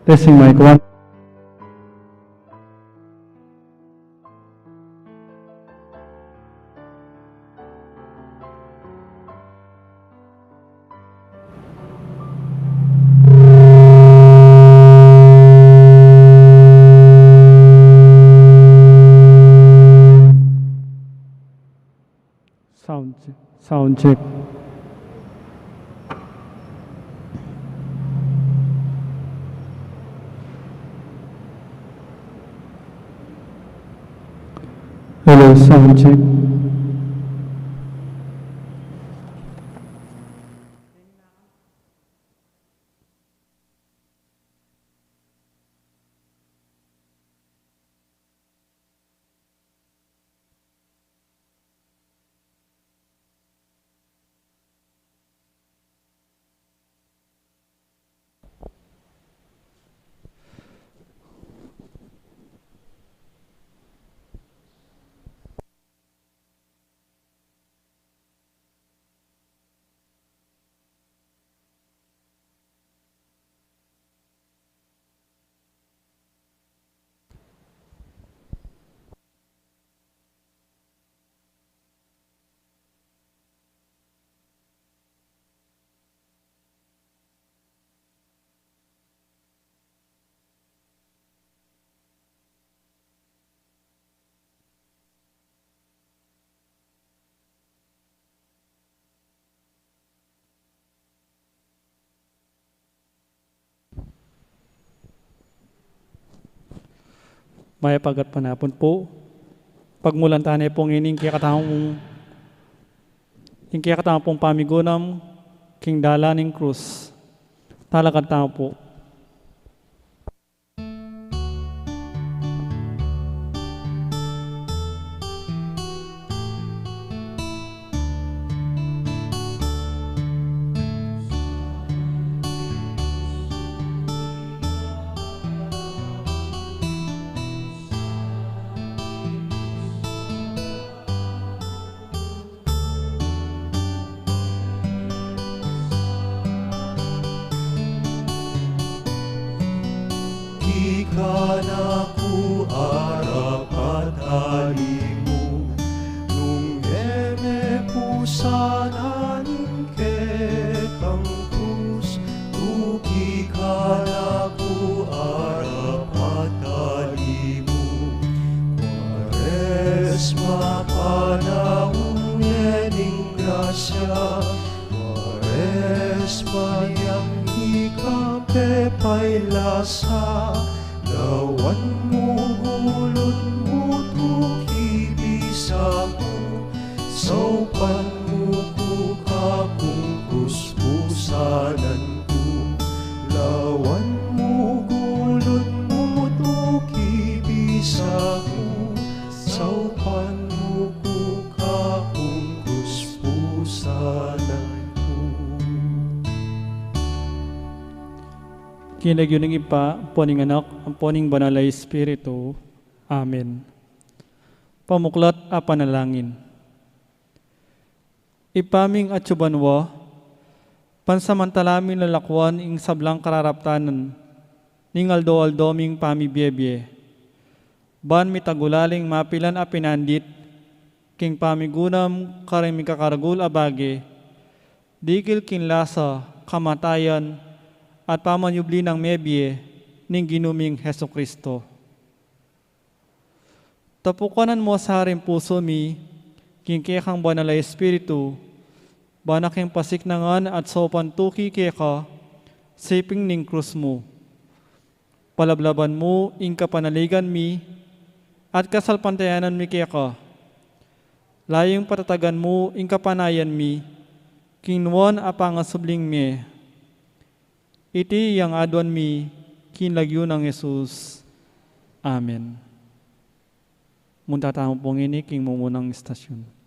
Testing mic one. Sound check. Sound check. Hello, sound check. May pagat panapon po. Pagmulan tanay pong ining kaya katang pong pamigunam king dalaning krus. Talakad tao po. Ikan aku arap at alimu nung eme pusananin ke kangkus tukikan aku arap at alimu Kwaresma panahon yening grasya Kwaresma yang ikapepay lasa Lawan mo gulot mo tukibisa ko Saupan mo ko kakong kuspusanan ko Lawan mo gulot mo tukibisa ko Saupan mo ko kakong kuspusanan ko Kinagyo ng ipa, poning anak, ang poning banalay espiritu. Amen. Pamuklat a panalangin. Ipaming at subanwa, pansamantalamin lalakwan ing sablang kararaptanan, ning aldo-aldoming pamibiyebye. Ban mitagulaling mapilan a pinandit, king pamigunam karing mikakaragul abage, digil kinlasa, kamatayan, at pamanyubli ng mebye ning ginuming Heso Kristo. Tapukanan mo sa haring puso mi, kingkekang banalay espiritu, banaking pasiknangan at sopantuki keka, siping ning krus mo. Palablaban mo, ing kapanaligan mi, at kasalpantayanan mi keka. Layong patatagan mo, ing kapanayan mi, kinuan apangasubling mi. Iti yang aduan mi, kinlagyo ng Jesus. Amen. Munta tayo pong ini, king mumunang istasyon.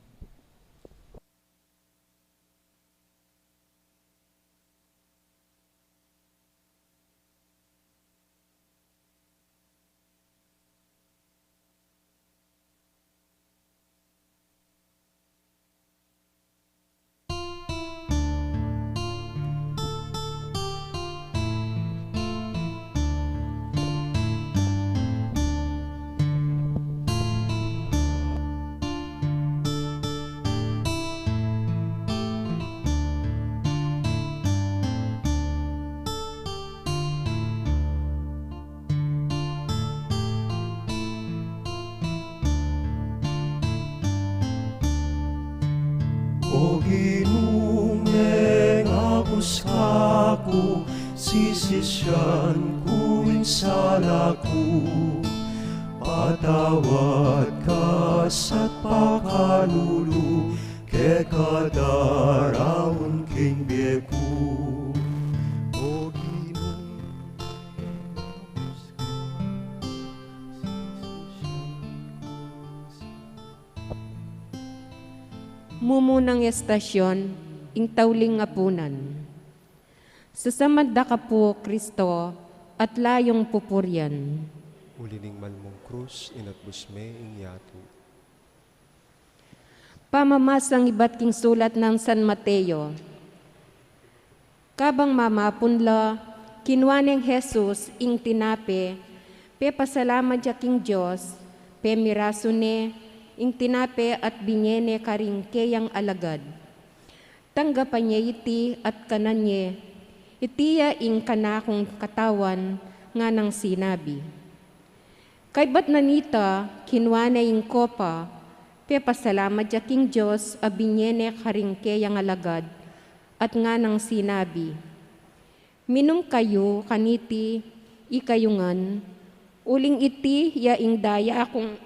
O ginumeng apos kako, sisisyan ko insala ko. Patawad ka sa pakalulu, ke kadaraon king bieku. O ginumeng apos Mumunang estasyon, ing tauling apunan. Sasamad ka po, Kristo, at layong pupuryan. ulining malmong krus, inatbusme ing yato. Pamamasang iba't king sulat ng San Mateo. Kabang mamapunla, kinwaneng Jesus ing tinape, pe pasalamat ja king Diyos, pe mirasune, ing tinape at binyene karing keyang alagad. Tanggapan niya iti at kananye, itiya ing kanakong katawan nga nang sinabi. Kay ba't nanita, kinwana ing kopa, pe pasalamat ja king Diyos a binyene karing keyang alagad, at nga nang sinabi. Minum kayo kaniti, ikayungan, uling iti ya ing daya akong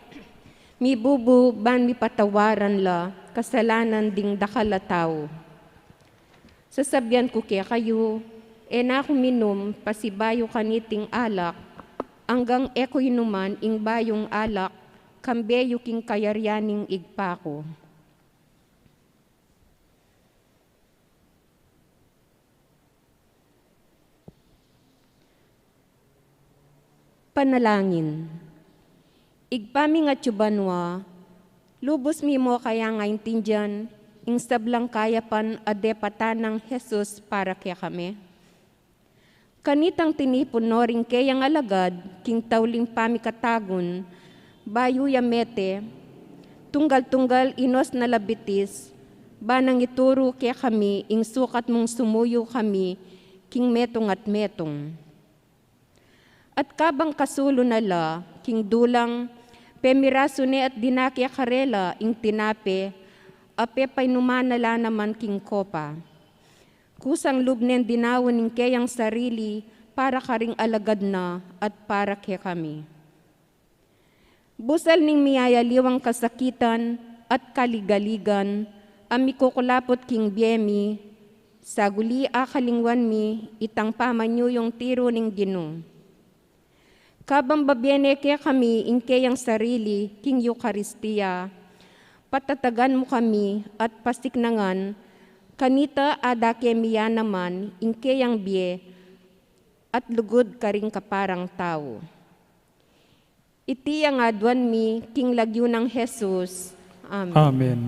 mi bubu ban mi patawaran la kasalanan ding dakala tao. Sasabyan ko kaya kayo, na ako minum pasibayo kaniting alak, hanggang eko inuman ing bayong alak, kambeyo king kayaryaning igpako. Panalangin. Igpami nga tsubanwa, lubos mi mo kaya nga intindihan, ing sablang kayapan adepatan ng Jesus para kaya kami. Kanitang tinipon no rin kayang alagad, king tauling pamikatagon, bayu yamete, tunggal-tunggal inos na labitis, banang ituro kaya kami, ing sukat mong sumuyo kami, king metong at metong. At kabang kasulo nala, king dulang, pemirasune at dinakya karela ing tinape, ape painumanala naman king kopa. Kusang lubnen dinawon ing kayang sarili para karing alagad na at para kaya kami. Busal ning miyayaliwang kasakitan at kaligaligan, amikukulapot king biyemi, saguli akalingwan mi, itang pamanyo yung tiro ning Ginoo. Kabang babyene kaya kami ing kayang sarili, king Eucharistia, patatagan mo kami at pasiknangan, kanita ada kemiya naman ing kayang biye, at lugod karing kaparang tao. Iti ang adwan mi, king lagyo ng Jesus. Amen. Amen.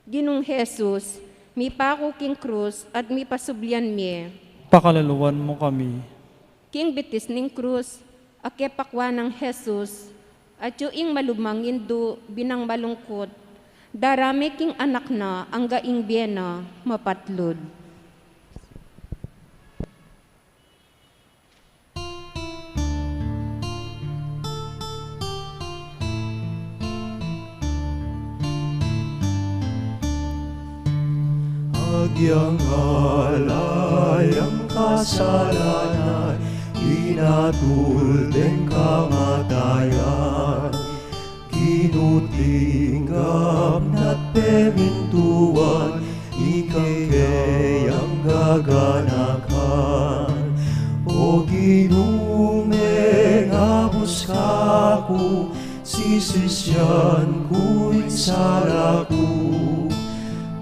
Ginong Jesus, mi pako king krus at mi pasublian mi, Pakalaluan mo kami. king bitis ning krus, akepakwa ng Jesus, at yung malumang indo binang malungkot, darami king anak na ang gaing biyena mapatlod. Agyang alayang kasalanan, inatulden kamatayan. Kinutinggap na't pemintuan, ikayang gaganakan. O ginumeng abos kako, sisisyan ko insala ko.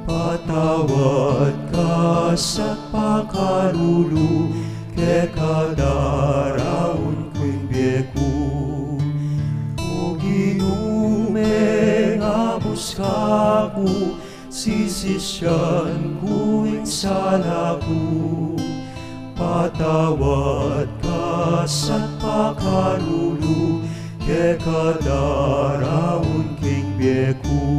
Patawad ka sa pakalulu, ke kadaraon ko'y bieku. O ginumeng abos kako, sisisyan ko insala ko. Patawad ka sa pakalulu, ke kadaraon king bieku.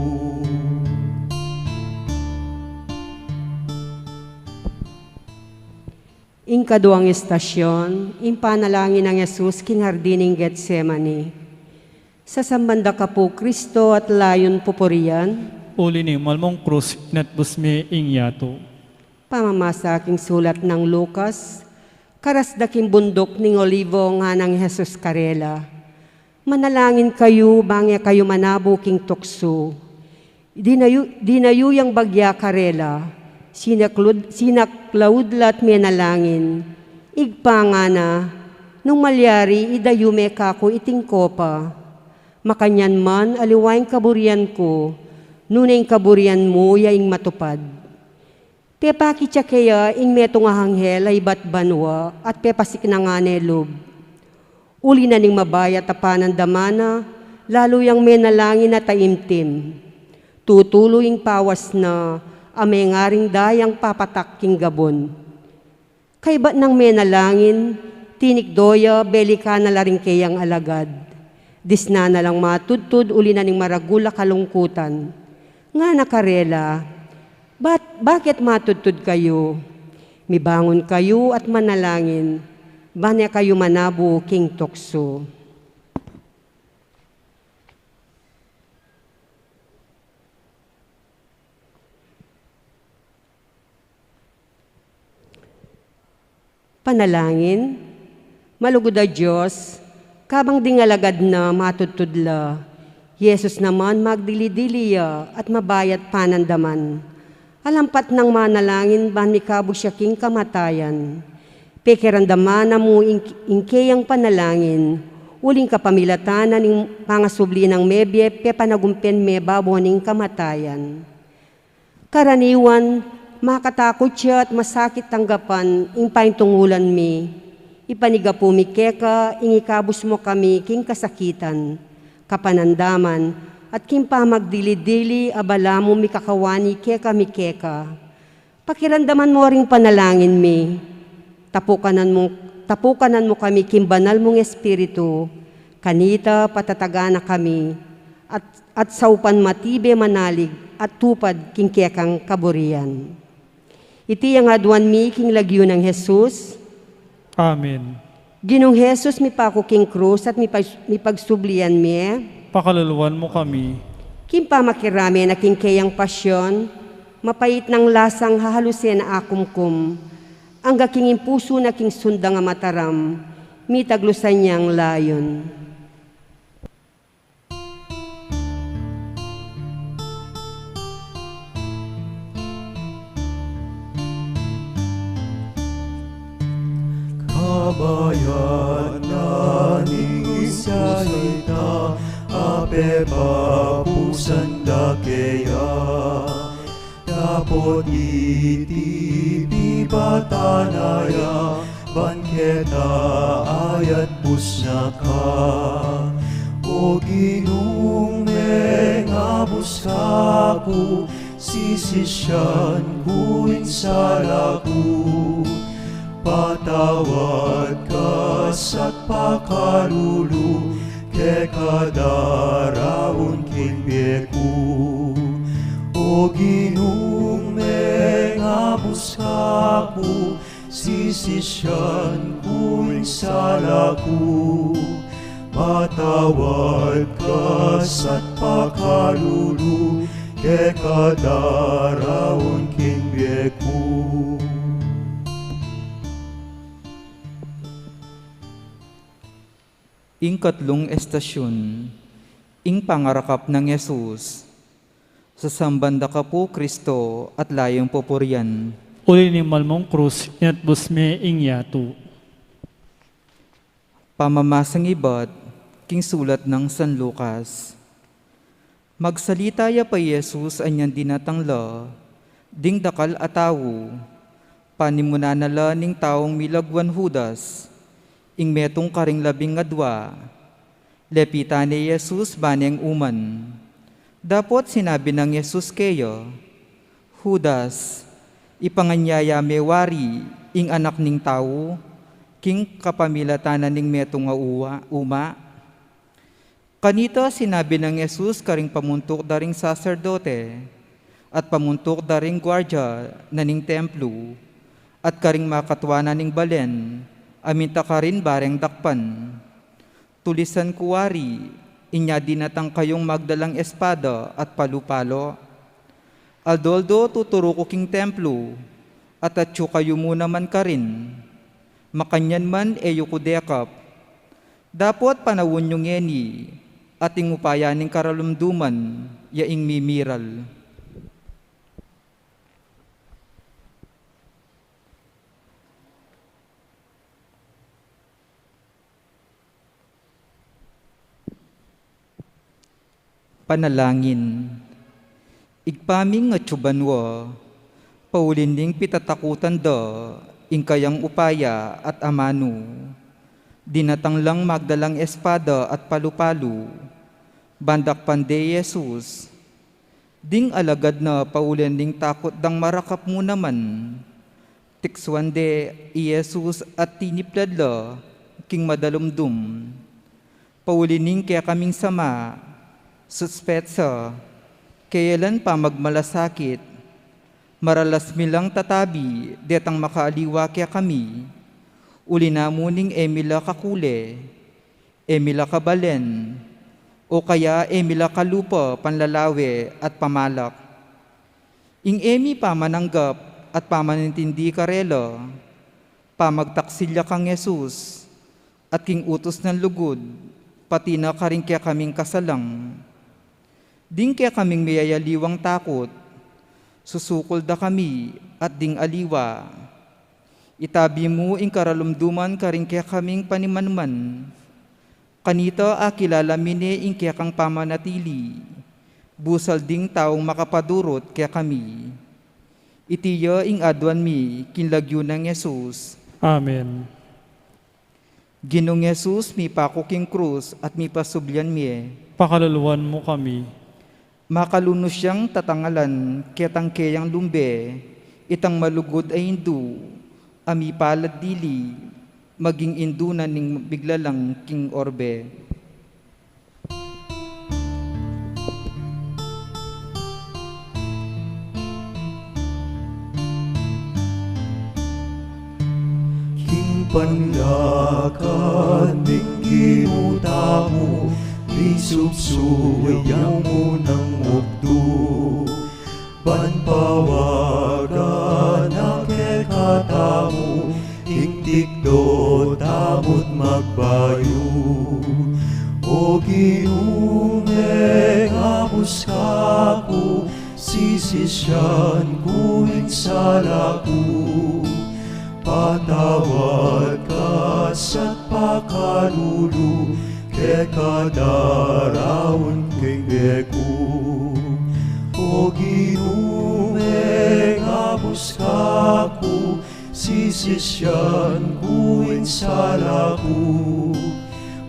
Ing kaduang estasyon, ing panalangin ng Jesus king hardining Getsemani. Sa sambanda ka po, Kristo at layon pupurian, uli ni malmong krus inatbus me ing yato. Pamamasa aking sulat ng Lucas, karasdaking bundok ning Olivo nga ng Jesus Karela. Manalangin kayo, bangya kayo manabo king tukso. Dinayuyang bagya Karela, sinaklaudlat menalangin. Igpa nga na, nung malyari idayume kako iting kopa. Makanyan man aliwaing kaburian ko, nunay kaburian mo yaing matupad. Pepaki siya kaya ing metong ahanghel ay bat banwa at pepasik na nga nelob. Uli na ning mabaya tapanan damana, lalo yang menalangin na taimtim. Tutuloying pawas na ame ngaring dayang papatak king gabon. Kay ba't nang menalangin, tinikdoya belika na laring kayang alagad. Disna na lang matudtud uli na ning maragula kalungkutan. Nga nakarela, bakit matudtud kayo? Mibangon kayo at manalangin, banya kayo manabo king tukso. Panalangin, malugod a Diyos, kabang dingalagad na matutudla, Yesus naman magdili-diliya at mabayat panandaman. Alampat ng manalangin banikabo siya king kamatayan. Pekerandaman na mo ingkeyang panalangin, uling kapamilatanan ng pangasubli ng mebye pepanagumpen me baboning kamatayan. Karaniwan, makatakot siya at masakit tanggapan ing paintungulan mi. Ipanigapo mi keka, ingikabos mo kami king kasakitan, kapanandaman, at king pamagdili-dili abala mo mi kakawani keka mi keka. Pakirandaman mo ring panalangin mi. Tapukanan mo kami king banal mong espiritu, kanita patatagana kami, at saupan matibe manalig at tupad king kekang kaburian. Iti ang aduan mi king lagyo ng Jesus. Amen. Ginong Jesus mi pako king krus at mi pagsublian mi. Pakaluluwan mo kami. King pamakirami na king kayang pasyon, mapait ng lasang hahalusin na akumkum. Ang gaking puso na king sunda nga mataram, mi taglusan niyang layon. Kabayan na ning salita, ape papusan da kaya. Dapot iti pipatanaya, banketa ayat pusnaka. O ginung mengabus kaku, sisisyan ku insalaku. Patawad ka sa pakarulu, ke kadaraon kinbeku. O ginung mengabus kaku, sisisyan ku insalaku. Patawad ka sa pakarulu, ke kadaraon kinbeku. Ing katlong estasyon, ing pangarakap ng Yesus, sa sambanda ka po Kristo at layong popurian. Uli ni malmong krus inatbus me ing yato. Pamamasang ibat, king sulat ng San Lucas. Magsalita ya pa Yesus anyan dinatangla, ding dakal atawo, panimuna nala ning taong milagwan Judas, ing metong karing labing ngadwa, lepita ni Jesus baneng uman. Dapot sinabi ng Jesus kayo, Judas, ipanganyaya mewari, ing anak ning tao, king kapamilatanan ning metong nga uma. Kanita sinabi ng Jesus karing pamuntok daring saserdote, at pamuntok daring gwardya na ning templo, at karing makatwana ning balen, aminta ka rin bareng dakpan. Tulisan kuwari, inya dinatang kayong magdalang espada at palupalo. Aldoldo tuturo ko king templo, at atyo kayo mo naman ka rin. Makanyan man eyo kudekap. Dapot panawon yung yeni, ating upayaning karalumduman, yaing mimiral. Panalangin. Igpaming nga tsubanwa, paulinding pitatakutan da, ingkayang upaya at amano. Dinatang lang magdalang espada at palu-palu, bandak pande Jesus. Ding alagad na paulinding takot dang marakap mo naman. Tikswande Jesus at tinipladla, king madalumdum. Paulining kaya kaming sama, suspetsa, kailan pa magmalasakit, maralas milang tatabi, detang makaaliwa kaya kami, uli namuning emila kakule, emila kabalen, o kaya emila kalupa panlalawe at pamalak. Ing emi pamananggap at pamanintindi karela, pamagtaksilya kang Jesus, at king utos ng lugod, pati na karing kaya kaming kasalang. Ding kaya kaming mayayaliwang takot, susukol da kami at ding aliwa. Itabi mo ing karalumduman karing kaya kaming panimanman. Kanita akilala mine ing kaya kang pamanatili, busal ding taong makapadurot kaya kami. Itiya ing adwan mi kinlagyo ng Jesus. Amen. Ginong Jesus mi pakuking krus at mi pasublyan mi. Pakaluluwan mo kami. Makalunos siyang tatangalan, ketang keyang lumbe, itang malugod ay hindu, ami palad dili, maging indunan ning biglalang king orbe. King panlakan ning kinutamu, isubsuyaw mo ng mukdo, banpawagan ang kekatamu, iktikdo tamot magbayo. O ginume kapus kaku, sisisyan kuing salaku, patawad ka sa pakalulu, kekadaraon king beku. O ginume kapus kaku, sisisyan kuing salaku,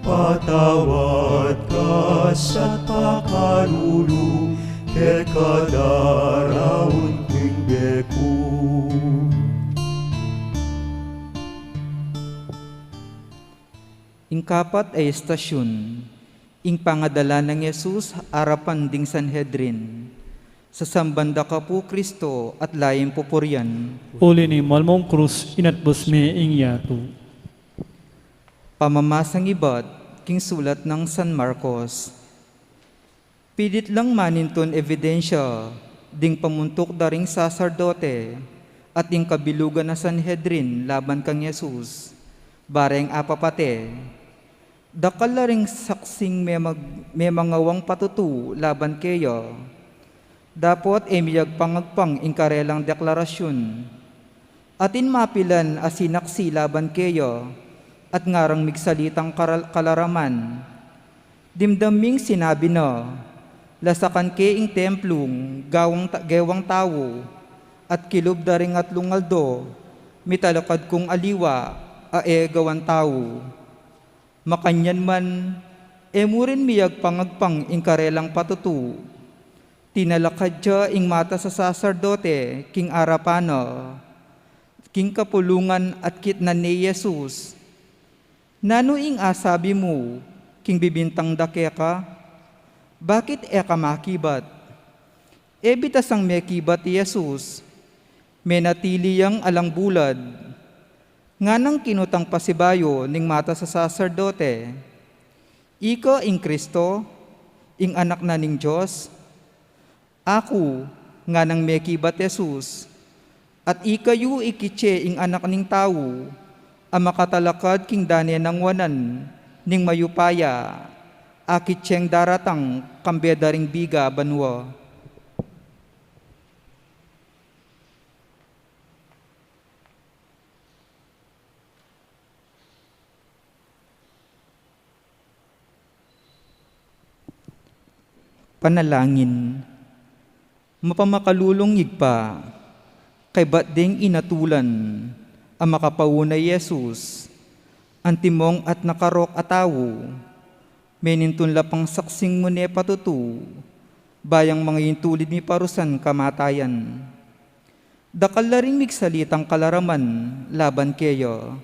patawad ka sa pakalulu, kekadaraon king beku. Ingkapat ay estasyon, ing pangadala ng Jesus arapan ding Sanhedrin, sa sambanda ka po Kristo at layang pupuryan. Uli ni malmong krus inatbos mi ing yato. Pamamasang ibat, king sulat ng San Marcos. Pilit lang maninton ebidensya, ding pamuntok daring saserdote, at ing kabilugan na Sanhedrin laban kang Jesus, bareng apapate. Dakal la ring saksing may mangawang patutu laban kayo. Dapot emiyag pangagpang ingkarelang deklarasyon. Atin mapilan asinaksi laban kayo at ngarang migsalitang kalaraman. Dimdaming sinabi na, lasakan ke ing templong gewang tao at kilob daring at lungaldo, mitalakad kong aliwa gawan tao. Makanyan man, emurin miyag pangagpang ingkarelang patutu. Tinalakad siya ing mata sa saserdote, king arapana, king kapulungan at kitnan ni Jesus. Nano ing asabi mo, king bibintang dake ka? Bakit ka makibat? Bitasang may kibat ni Jesus, may natiliyang alang bulad, nga nang kinutang pasibayo ning mata sa saserdote. Ika ing Kristo, ing anak na ning Diyos. Ako, nga nang mekibat Jesus, at ikayu ikitse ing anak ning tawo, ang makatalakad king dane ng wanan, ning mayupaya, akitseng daratang kambedaring biga banwa. Panalangin. Mapamakalulong igpa, kay ba't ding inatulan, ang makapaunay Jesus, antimong at nakarok atawo, menintun lapang saksing mo ne patutu, bayang mga yintulid mi parusan kamatayan. Dakal na rin migsalitang kalaraman, laban kayo.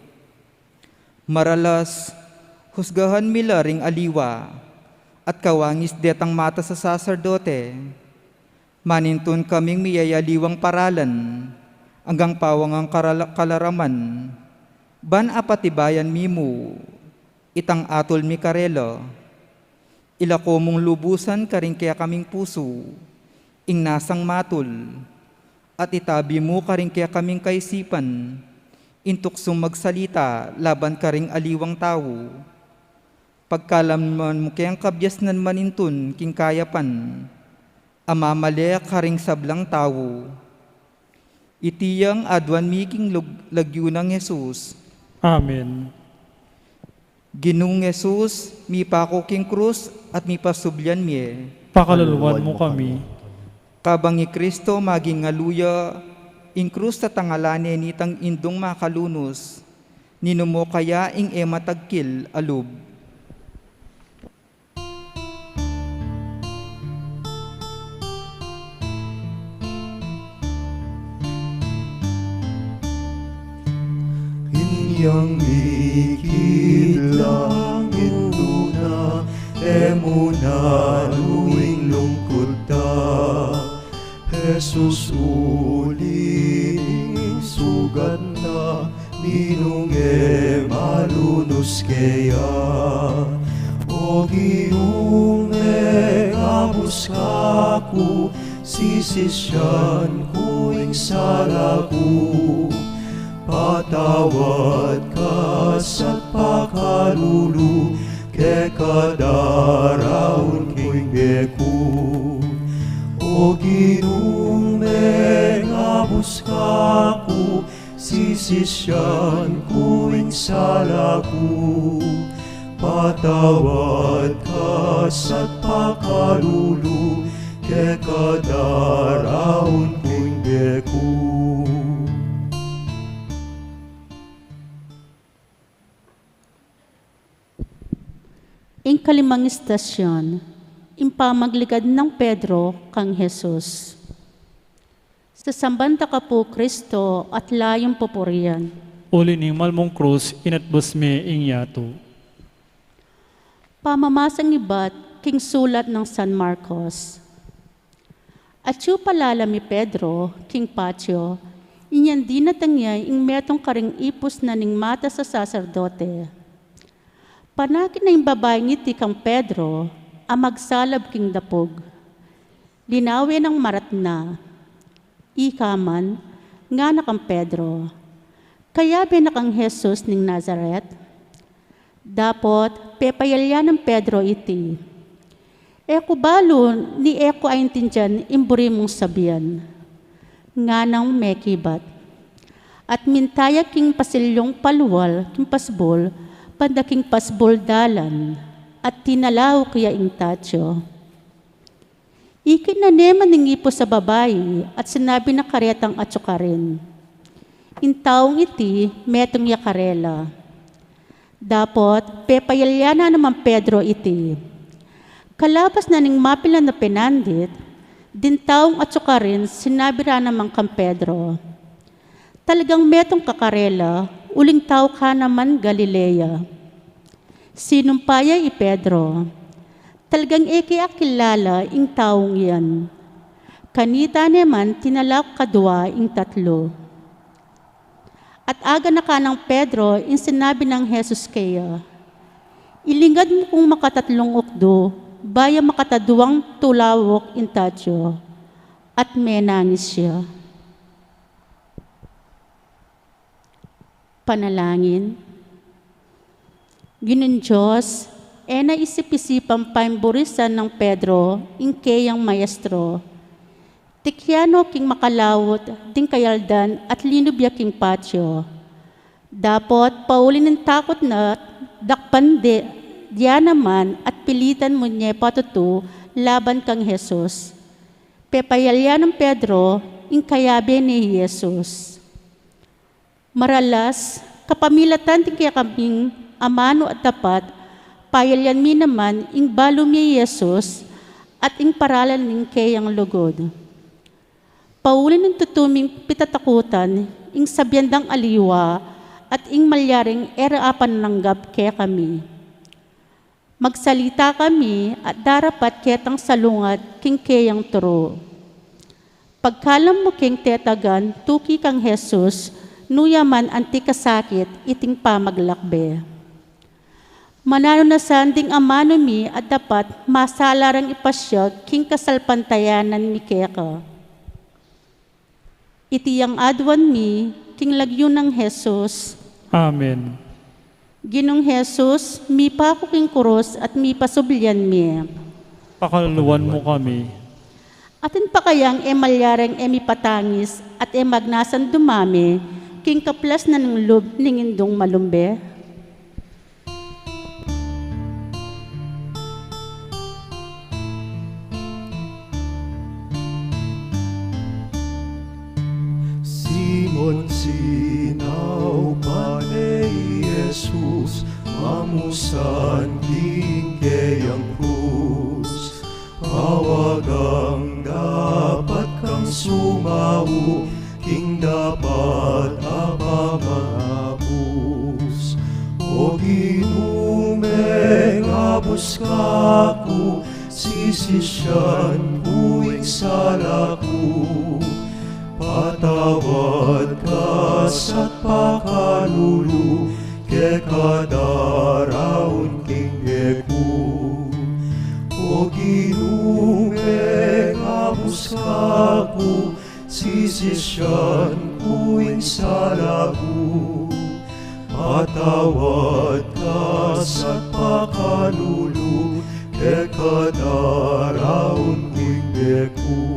Maralas, husgahan mila ring aliwa, at kawangis detang mata sa saserdote, manintun kaming miyayaliwang paralan, hanggang pawang ang kalaraman, ban apatibayan mimu, itang atol mi karelo, ilako mong lubusan karing kaya kaming puso, ing nasang matul, at itabi mo karing kaya kaming kaisipan, intuksong magsalita, laban karing aliwang tao, pagkalamman mo kayang kabyasnan manintun king kayapan, amamale karing sablang tawo. Itiyang adwan miking lagyo ng Jesus. Amen. Ginung Jesus, mi pako king krus at mi pasublyan mi. Pakaluluwan mo kami. Kabang ni Kristo maging ngaluya, ing krus ta tangalane nitang indong makalunos, ninumo kaya ing ematagkil alub. Yang ikilangin luna, emuna luing lungkot ta. Jesus uling sugat na, minung malunos kaya. O giung abus kaku, sisisyan ku ing salaku. Patawad ka sa pakalulu, ke kadaraon king beku. O Ginong abus kaku, sisisyan ku ing salaku. Patawad ka sa pakalulu, ke kadaraon king beku. Ing kalimang istasyon, impamagligad ng Pedro kang Jesus. Sa sambanta ka po, Kristo, at layong pupurian. Uli ni malmong krus, inatbus me ing yato. Pamamasang ibat, king sulat ng San Marcos. At yu palala mi Pedro, king patio, inyan di natangya ing metong karing ipos na ning mata sa saserdote. Panakin na yung babaeng iti kang Pedro, ang magsalab king dapog. Linawi ng marat na, ikaman, nga na kang Pedro. Kaya binakang Jesus ning Nazaret. Dapot, pepayalya ng Pedro iti. Eko balo, ni eko ay intindihan, imburi mong sabihan. Nga nang mekibat. At mintaya king pasilyong paluwal, king pasbol, pandaking pasbol dalan, at tinalaw kaya ing tatyo. Ikinaneman ng ipo sa babae, at sinabi na karetang atsukarin. Intaong iti, metong yakarela. Dapot, pepayalya na naman Pedro iti. Kalabas na ning mapilan na penandit, din taong atsukarin, sinabi ra naman kang Pedro. Talagang metong kakarela, uling tao ka naman Galilea. Sinumpaya i Pedro, talagang akilala ing taong yan. Kanita naman tinalak kadwa ing tatlo. At aga na ka ng Pedro, ing sinabi ng Jesus kaya, ilingad mo kung makatatlong ukdo, baya makataduwang tulawok in tatyo. at menangis siya. Panalangin. Ginoong Diyos, naisip-isipang paimburisan ng Pedro, ingkeyang maestro. Tikyano king makalawot, ding kayaldan at linubya king patio. Dapot, paulin ng takot na dakpan diya naman at pilitan mo niya patutu laban kang Jesus. Pepayalya ng Pedro, ingkayabe ni Jesus. Maralas, kapamilatan din kaya kaming amano at tapat, payalyan mi naman ing balo mi Jesus at ing paralan ning kayang lugod. Paulin ng tutuming pitatakutan, ing sabyandang aliwa, at ing malyaring eraapan langgap kaya kami. Magsalita kami at darapat ketang salungat king kayang turo. Pagkalam mo king tetagan, tuki kang Jesus, nuyaman anti kasakit, iting pamaglakbe. Manano na sanding amano mi at dapat masalarang ipasyag king kasalpantayanan mi keka. Itiyang adwan mi, king lagyo ng Jesus. Amen. Ginong Jesus, mi pa ko king kuros at mi pasublyan mi. Pakaluluwan mo kami. Atin pa kayang emalyareng emi patangis at magnasan dumami, king kaplas na ng lub ningindong malumbe. Simon sinaw pa ni Jesus, mamusan king kayang krus. Pawagang dapat kang sumawo, king dapat apamahapus. O ginumeng abus kaku, sisisyan kuing salaku. Patawad ka sa't pakalulu, ke kadaraon king geku. O ginumeng abus kaku, sisisyan kuing salaku. Patawad ka sa't pakalulu, ke kadaraon king geku.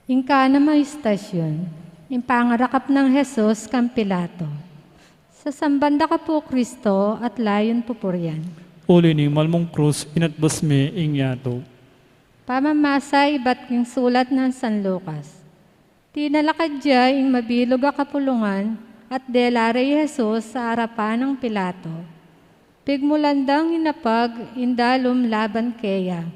Ingka na mga istasyon, impangarakap ng Jesus kang Pilato. Sa sambanda ka po, Kristo, at layon pupuryan. Uli ni malmong krus inatbas me ingyato. Pamamasay iba't king sulat ng San Lucas. Tinalakad diya ing mabilog a kapulungan at delare Jesus sa harapan ng Pilato. Pigmulandang inapag indalom laban keya.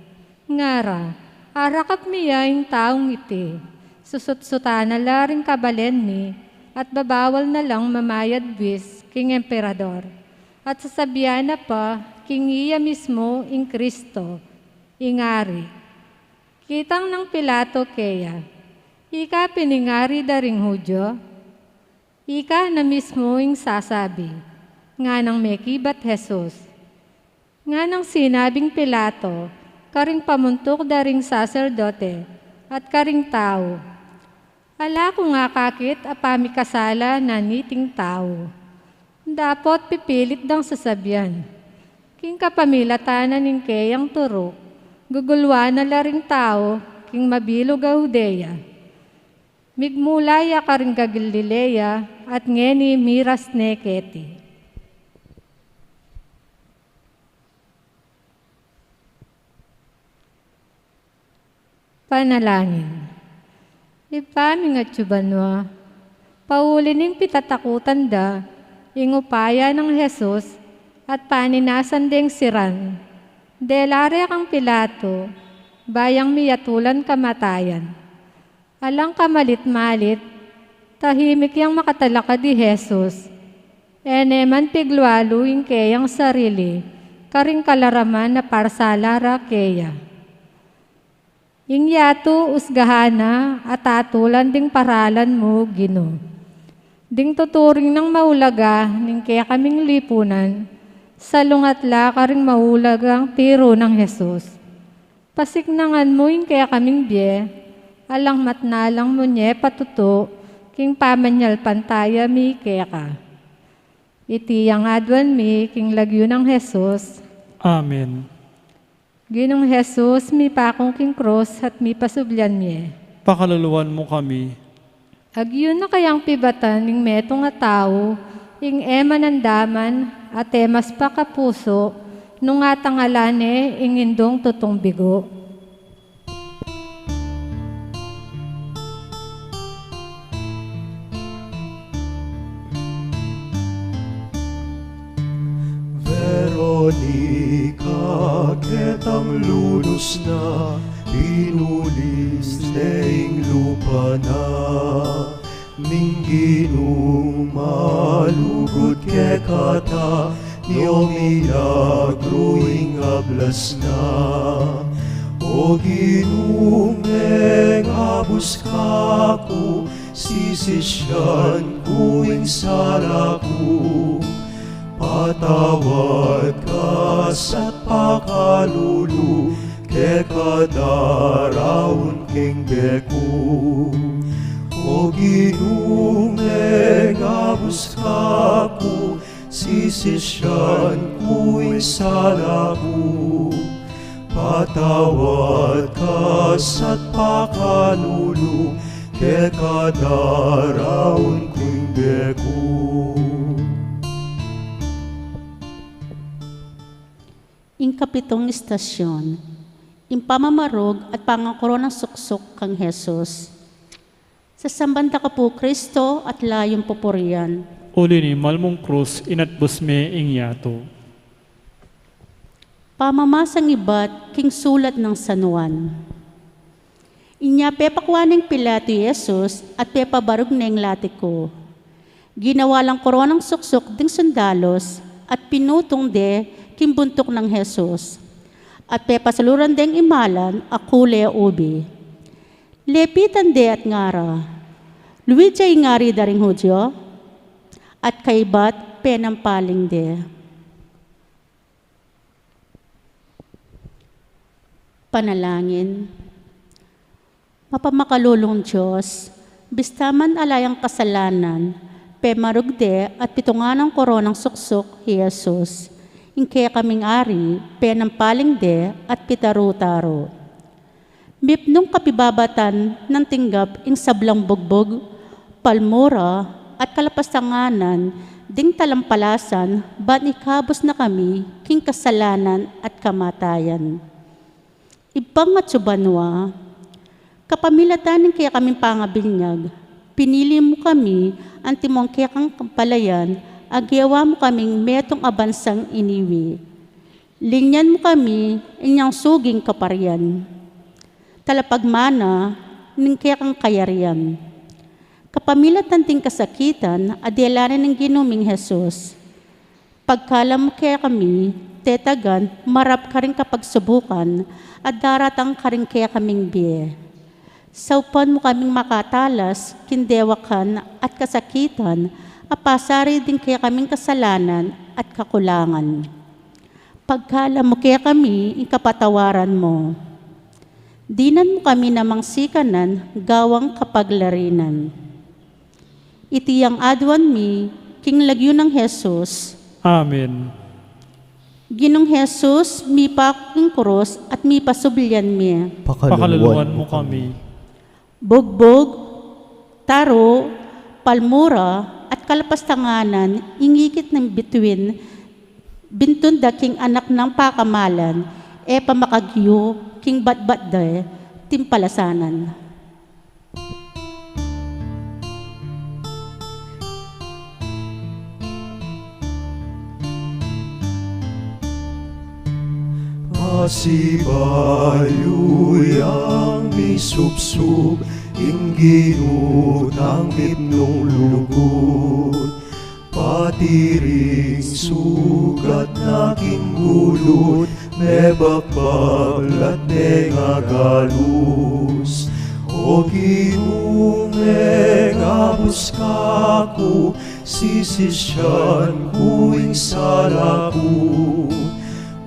Ngara, arakap miya ing taong iti, susut-suta na laring kabalen mi, at babawal na lang mamayad bis king emperador. At sasabihan na pa, king iya mismo ing Kristo, ingari. Kitang ng Pilato keya, ika piningari daring Hudyo, ika na mismo ing sasabi, nga nang mekibat Jesus. Nga nang sinabing Pilato, karing pamuntok daring saserdote at karing tao. Ala ko nga kakit apami kasala na niting tao. Dapot pipilit dang sasabyan. King kapamilatanan ning kayang turo, gugulwa na laring tao, king mabilog a Hudeya. Migmulaya karing Galilea at ngeni miras neketi. Panalangin. Ipaming at yubanwa, paulining pitatakutan da, ingupaya ng Jesus, at paninasan ding siran. Delare kang Pilato, bayang miyatulan kamatayan. Alang kamalit-malit, tahimik yang makatalaka di Jesus. Eneman piglualuing kayang sarili, karing kalaraman na parsalara keya. Ingyato usgahana at atulan ding paralan mo, Gino. Ding tuturing ng maulaga ning kaya kaming lipunan, Salungatla ka ring maulag ang tiro ng Jesus. Pasiknangan mo yung kaya kaming biye, alang matnalang mo nye patuto, king pamanyal pantaya mi kaya ka. Iti yang adwan mi king lagyo ng Jesus. Amen. Ginong Jesus, mi pakong king cross at mi pasublyan mi. Pakaluluwan mo kami. Agyon na kayang pibatan ning metong nga tao, ing ema nandaman at emas pa kapuso, nung atangalane ing indong tutong bigo. Veronica, ketang lunos na, pinulis neing lupa na, ningginong malugod ke kata, niyo milagruing ablas na. O ginumeng abus kako, sisisyan kuing saraku, patawad ka sa't pakalulu, ke kadaraon king beku. O ginumeng abus kako, sisisyan ku'y salaku, patawad ka sa't pakalulu, ke kadaraon king beku. Ing kapitong istasyon, ing pamamarog at pangangkuro ng suksok kang Jesus. Sa sambanda ka po, Kristo, at layong pupurian. Uli ni malmong krus inatbus me ing yato. Pamamasang ibat king sulat ng San Juan. Inya pepakwaning Pilato Jesus at pepabarog na ing latiko. Ginawa lang koronang suksok ding sundalos at pinutong de kimbuntok ng Jesus. At pepasaluran deng imalan akule ubi. Lepitan de at ngara. Luwijay ngari daring Hudyo at kaibat penampaling de. Panalangin. Mapamakalulong Diyos, bistaman alayang kasalanan, pemarugde at pitunganang koronang suksok, Jesus. Ingkaya kaming ari, penampaling de at pitarutaro. Mipnong kapibabatan ng tinggap ing sablang bugbog, palmura at kalapastanganan, ding talampalasan, ba't ikabos na kami king kasalanan at kamatayan. Ibang matsubanwa, kapamilatanin kaya kaming pangabinyag, pinili mo kami, antimong kaya kang kampalayan, agyawa mo kaming metong abansang iniwi. Linyan mo kami, inyang suging kaparian. Talapagmana, ning kaya kang kayarian. Kapamilatan ting kasakitan, adelanan ng ginuming Jesus. Pagkalam mo kaya kami, tetagan, marap ka rin kapagsubukan, at daratang ka rin kaya kaming biye. Saupan mo kaming makatalas, kindewakan at kasakitan, apasari din kaya kaming kasalanan at kakulangan. Pagkalam mo kaya kami, ikapatawaran mo. Dinan mo kami namang sikanan, gawang kapaglarinan. Itiyang adwan mi, king lagyo ng Jesus. Amen. Ginong Jesus, mi paking kuros at mi pasublyan mi. Pakaluluwan mo kami. Bugbog, taro, palmura, at kalapastanganan, ingikit ng bituin, bintunda king anak ng pakamalan, e pamakagyo, king batbatda, timpalasanan. Asibayoy ang misubsub, ingginutang mipnong lugod, pati ring sugat naking gulot, may bakbaglat may ngagalus. O Ginoong abus kako, sisisyan kuing salaku.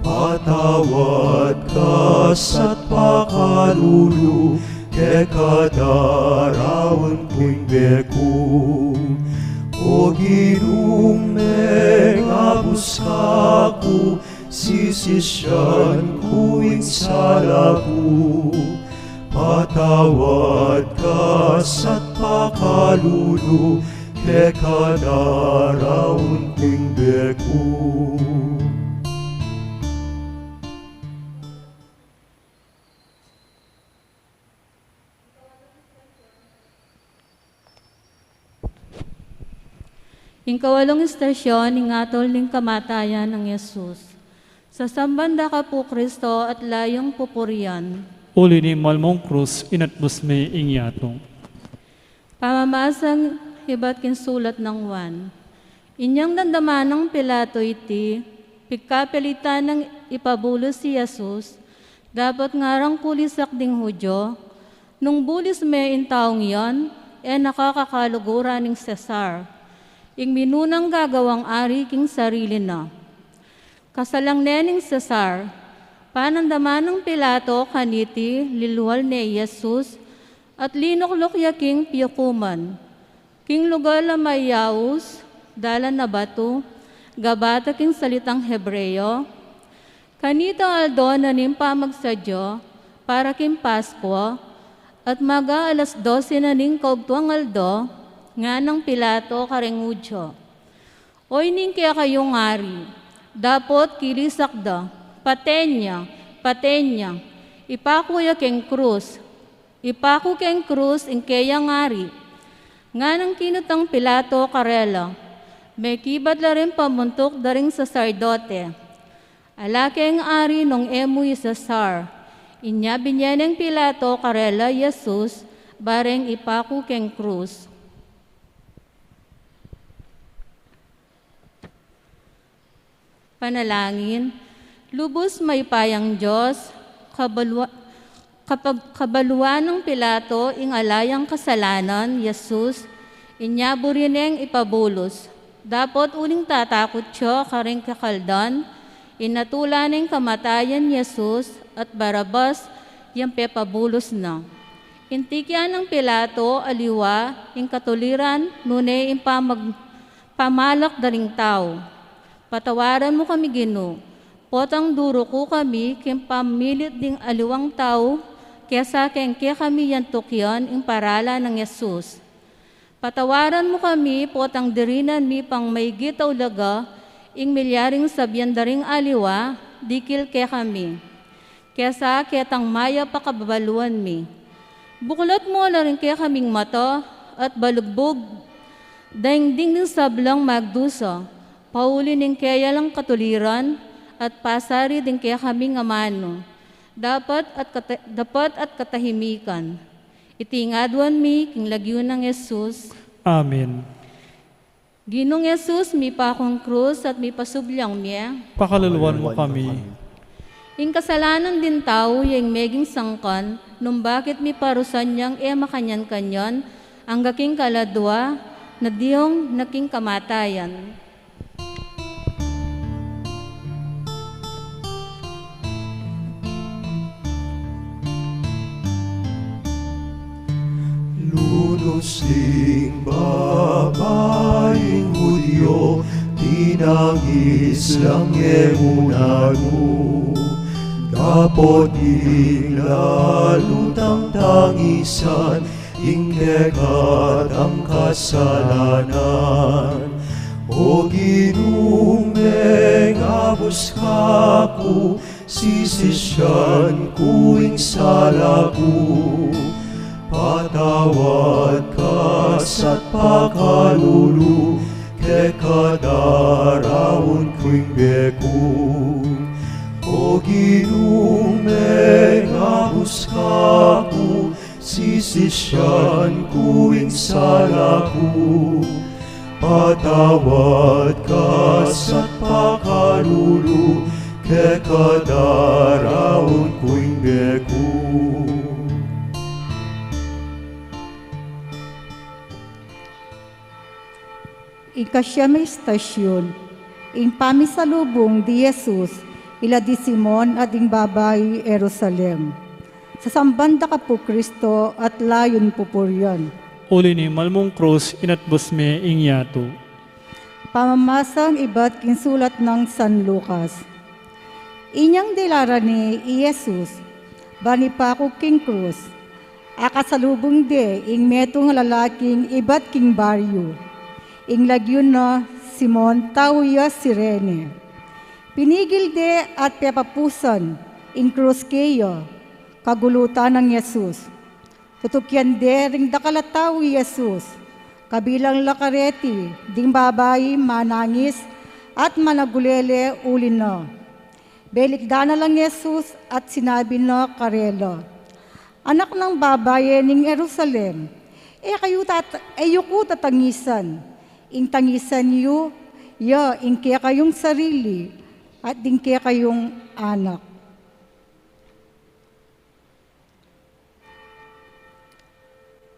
Patawad ka sa't pakalulu, ke kadarawan kuing beku. O Ginoong abus kako, sisisyan kuing salaku. Patawad ka sa't pakalulu, ke kadarawan kuing beku. Ing kawalong istasyon, ing atol ning kamatayan ng Yesus. Sa sambanda ka po, Kristo, at layong pupurian. Uli ni malmong krus inatbus me ingyatong. Pamamasang hibat kinsulat ng Juan. Inyang dandaman ng Pilato iti, pigkapilitan ng ipabulos si Jesus, dapat ngarang kulisak ding Hudyo, nung bulis me in taong yon, nakakakalugura ning Cesar. Ing minunang gagawang ari king sarili na. Kasalang nening Cesar, panandaman ng Pilato kaniti liluwal ni Jesus at linuklok ya king piyakuman. King lugar la mayaus, dalan na bato, gabata king salitang Hebreyo. Kanita aldo na nimpa magsadyo para king Pasko at maga alas 12 na ning kaugtuang aldo nga ng Pilato karengudyo. Oy ning kaya kayong ari, dapot kilisakda, patenya, ipakuya keng krus, ipaku keng krus ing kaya ngari. Nga ng kinutang Pilato karela, may kibat la rin pamuntok daring sa sardote. Alake ang ari nung emuy sa sar, inya binyaneng Pilato karela Jesus, bareng ipaku keng krus. Panalangin, lubos may payang Diyos, kabaluan ng Pilato, ing alayang kasalanan, Jesus, inyaburineng ipabulos. Dapat uling tatakot siya karing kakaldan, inatulaneng kamatayan Jesus, at Barabas, yung pepabulos na. Intikyan ng Pilato, aliwa, ing katuliran, nunay ing pamalak daring tao. Patawaran mo kami, Ginoo. Potang duro ko kami, kim pamilit ding aliwang tao, kesa kaya kami yan tukyan ing parala ng Yesus. Patawaran mo kami, potang dirinan mi pang may gitaw laga, ing milyaring sabyan daring aliwa, dikil kaya kami. Kesa ketang maya pakababaluan mi. Bukulot mo na rin kaya kaming mata, at balugbog, daingding ng sablang magdusa, pauli ning kaya lang katuliran, at pasari din kaya kaming amano. Dapat at katahimikan. Itingadwan mi king lagyo ng Yesus. Amen. Ginong Yesus, mi pa akong krus at mi pasublyang miya. Pakaluluwan mo kami. Ing kasalanan din tao yung meging sangkan, nung bakit mi parusan niyang makanyan-kanyan, ang gaking kaladwa, na diyong naking kamatayan. Lunusing babaeng Hudyo, tinangis lang emunano. Kapot ilalutang tangisan, ingkekat ang kasalanan. O Ginoong abus kako, sisisyan kuing salaku. Patawad ka sa't pakalulu, ke kadaraon kuing beku. O Ginoong abus kako, sisisyan kuing salaku. Patawad ka sa't pakalulu, ke kadaraon kuing beku. ka siya may istasyon, ing pamisalubong di Jesus, ila di Simon at ing babae Jerusalem. Sa sambanda ka po Kristo at layon pupuryan. Uli ni malmong krus inatbus me ing yato. Pamamasang iba't kinsulat ng San Lucas. Inyang dilara ni Jesus, bani pa ako king krus, akasalubong de ing metong lalaking iba't king baryo, ing lagyon na Simon tawya Sirene. Pinigil de at pepapusan ing krus keyo, kagulutan ng Jesus. Tutukyan de ring dakalataw Jesus, kabilang lakareti, ding babae manangis at managulele ulin na. Belikda na lang Jesus at sinabi na karelo, anak ng babae ning Jerusalem, kayo ko tatangisan, ing tangisan yu, ing kaya kayong sarili, at ding kaya kayong anak.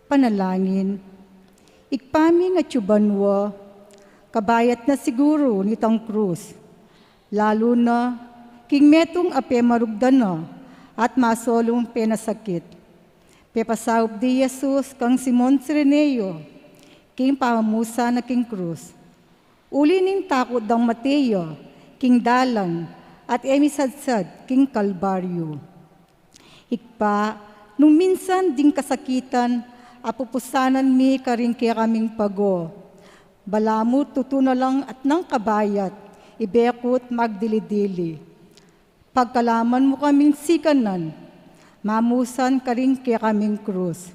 Panalangin, ikpami nga tsubanwa, kabayat na siguro nitang krus, lalo na king metong ape marugdan na at masolong penasakit. Pepasawb di Jesus kang Simon Sireneo, king pamamusa na king krus. Uli ning takot dang Mateo, king dalan, at emisadsad king Kalbaryo. Ikpa, nung minsan ding kasakitan, apupusanan mi karing kaya kaming pago. Balamu tutuna lang at nang kabayat, ibekot magdilidili. Pagkalaman mo kaming sikanan, mamusan karing kaya kaming krus.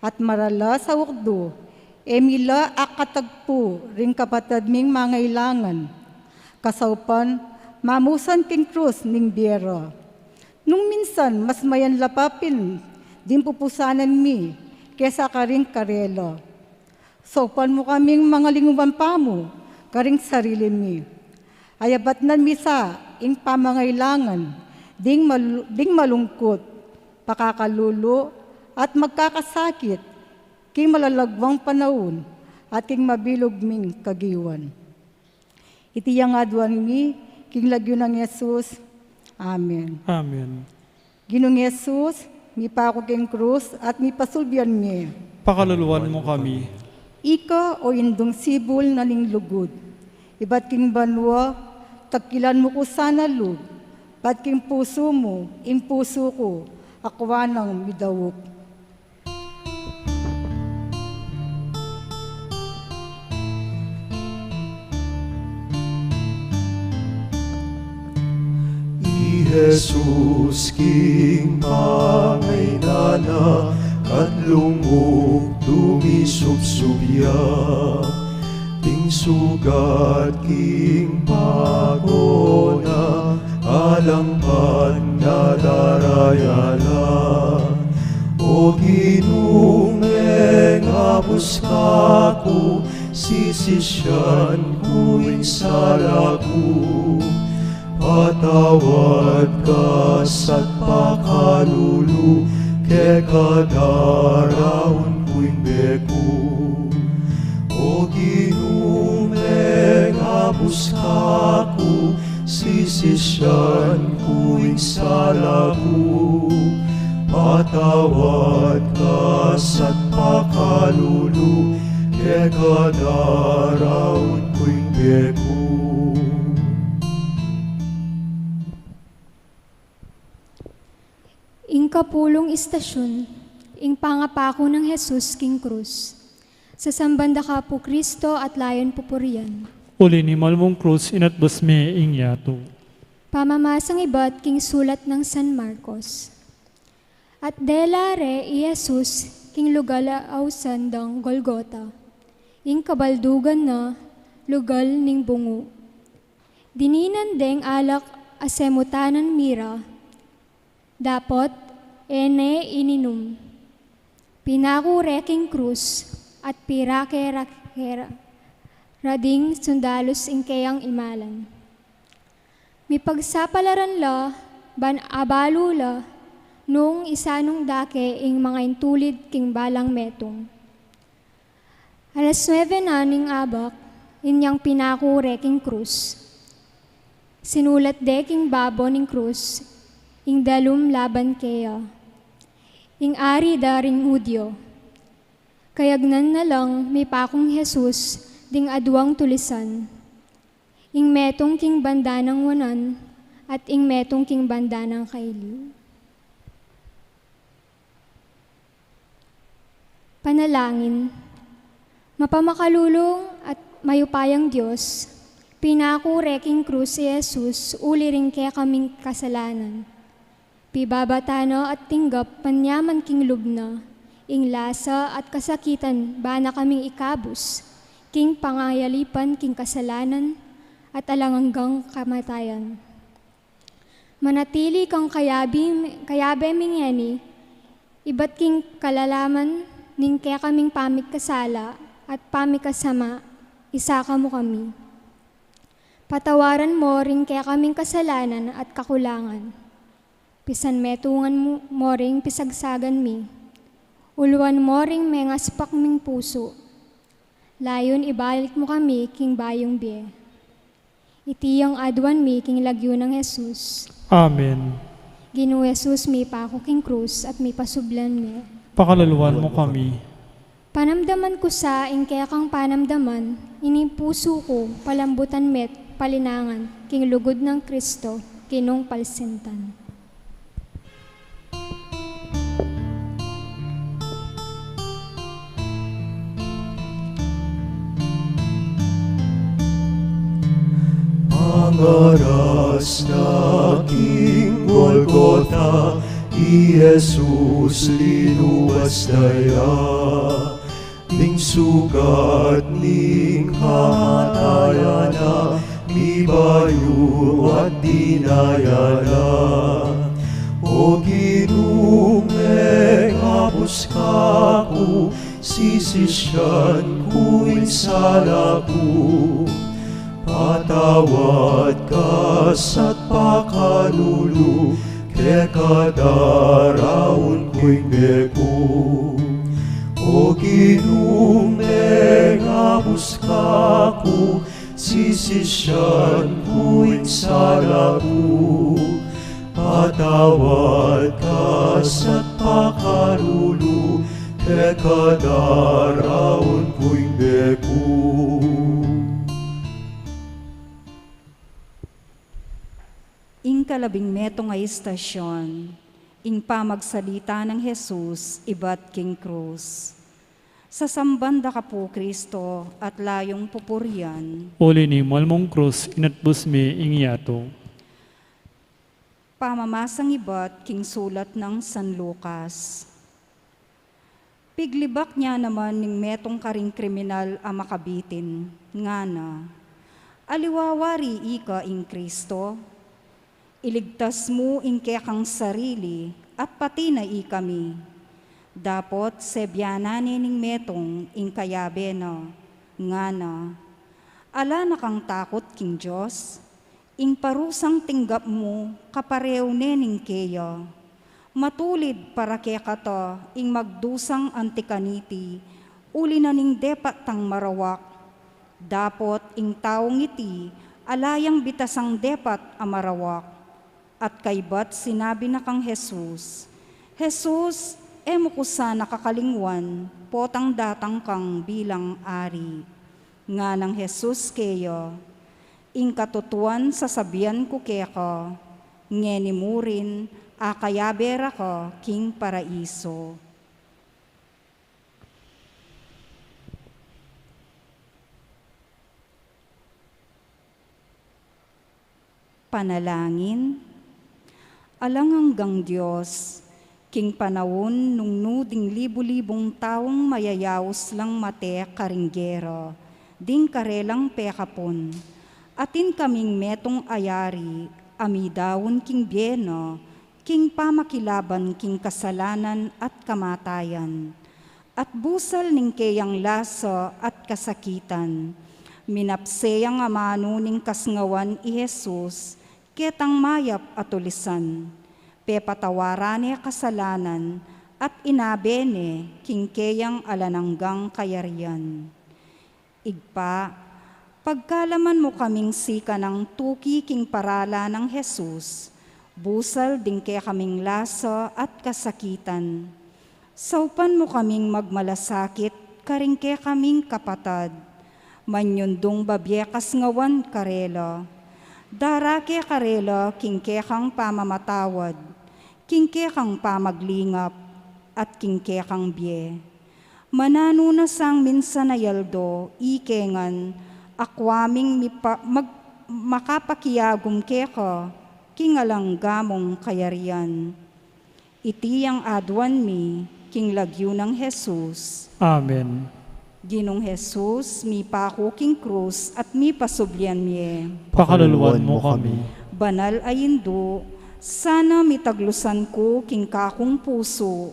At marala sa ukdo, emila akatagpo ring kapatad ming mangailangan. Kasaupan, mamusan king krus ning biyera. Nung minsan, mas mayan lapapin, din pupusanan mi, kesa karing karelo. Sopan mo kaming mga linguban pa mo, karing sarili mi. Ayabat na misa, ing pamangailangan, ding malungkot, pakakalulo, at magkakasakit, king malalagwang panahon, at king mabilog ming kagiwan. Itiyang adwan mi, king lagyo ng Jesus. Amen. Amen. Ginong Jesus, mi pa ako king krus at mi pasulbian mi. Pakaluluwan mo kami. Ika o indong sibol na ning lugod. Iba't king banwa, takilan mo ko sana lug. Ba't king puso mo, ing puso ko, akwa ng midawok. Jesus king pangaynana at lungog dumisubsubya ting sugat king pagona alang pandadarayala o ginumeng abus kako sisisyan kuing salaku. Patawad ka sa pakalulu, ke kadaraon kuing beku. O ginumeng abus kako, sisisyan kuing salaku. Patawad ka sa pakalulu, ke kadaraon kuing beku. Ing kapulong istasyon, ing pangapako ng Jesus king krus. Sa sambanda ka po Kristo at layon pupurian. Uli ni malmong krus inatbus me ing yato. Pamamasang iba't king sulat ng San Marcos. At delare Jesus king lugala ausan dang Golgota. Ing kabaldugan na lugal ning bungo. Dininan deng alak asemutanan mira. Dapat ene ininom. Pinaku reking krus at pirake rading sundalos ingkayang imalan. Mipagsapalaran la, ban abalula, nung isanong dake ing mga intulid king balang metong. Alas 9 na ning abak, inyang pinakure king krus. Sinulat de king babo ning krus, ing dalum laban kaya, ing ari daring Hudyo. Kayagnan na lang may pakong Jesus, ding aduang tulisan, ing metong king banda ng wanan, at ing metong king banda ng kaili. Panalangin. Mapamakalulong at mayupayang Diyos, pinako reking krus si Jesus, uli rin kaya kaming kasalanan. Pibabatano at tinggap panyaman king lubna, ing lasa at kasakitan bana kaming ikabus, king pangayalipan king kasalanan, at alanganggang kamatayan. Manatili kang kayabe mingeni, iba't king kalalaman, ning kaya kaming pamikasala at pamikasama, isa ka mo kami. Patawaran mo rin kaya kaming kasalanan at kakulangan. Pisan metungan mo ring pisagsagan mi. Uluan mo ring mengaspak ming puso. Layon ibalik mo kami king bayong biye. Itiyang adwan mi king lagyo ng Jesus. Amen. Ginu Jesus mi pa ako king krus at mi pasublan mi. Pakaluluan mo kami. Panamdaman ko sa ing kaya kang panamdaman, inipuso ko palambutan met palinangan king lugod ng Kristo kinong palsintan. Mangaras na king Golgota, Jesus linuwas daya, ning sugat ning kamatayan na, mibayo at dinaya na. O ginumeng hapos ka ko, sisisyan ko insala ko. Patawad ka sa't pakalulu, kaya kadaraon ko'y beko. O ginumeng hapos ka ko, sisisyan ko insala ko. Patawad ka sa't pakalulu, kaya kadaraon ko'y beko. Ing kalabing meto nga istasyon, ing pamagsalita ng Jesus, iba't king krus. Sa sambanda ka po, Kristo, at layong pupurian. Uli ni malmong krus, inatbus mi ingyato. Pamamasang iba't king sulat ng San Lucas. Piglibak niya naman ning metong karing kriminal a makabitin, nga na, aliwawari ika ing Kristo, iligtas mo ing kekang sarili at pati na ikami. Dapot sebyanan ning metong ing kayabe na, nga na, ala na kang takot king Diyos, ing parusang tinggap mo kaparew ning keya. Matulid para kekato ing magdusang antikaniti, uli na ning depat tang marawak. Dapot ing taong iti, alayang bitasang depat amarawak. At kaybat sinabi na kang Jesus, Jesus, emo ko sa nakakalingwan, potang datang kang bilang ari. Nga ng Jesus keyo, ing katutuan sasabihan ko keko, ngeni mo rin, akayaber ako king paraiso. Panalangin. Alang hanggang Diyos, king panawon nung nuding libu-libong taong mayayaos lang mate karinggero, ding karelang pekapon, atin kaming metong ayari, amidawon king bieno, king pamakilaban king kasalanan at kamatayan, at busal ning kayang laso at kasakitan, minapseyang amano ning kasngawan i Jesus, ketang mayap at tulisan, pepatawarane kasalanan, at inabene king kayang alananggang kayarian. Igpa, Pagkalaman mo kaming sika ng tuki king parala ng Jesus, busal din kaya kaming lasa at kasakitan. Saupan mo kaming magmalasakit, karing kaya kaming kapatad. Manyundong babyekas ngawan karela. Darake karela king kaya kang pamamatawad, king kaya kang pamaglingap, at king kaya kang biye. Mananuna sang minsan na yaldo, ikengan, akwaming makapakiyagum keka, kingalang gamong kayarian. Iti ang adwan mi, king lagyo ng Jesus. Amen. Ginong Jesus, mi pako king krus at mi pasublian miye. Pakaluluwan mo kami. Banal ayindo, sana mitaglusan ko king kakong puso,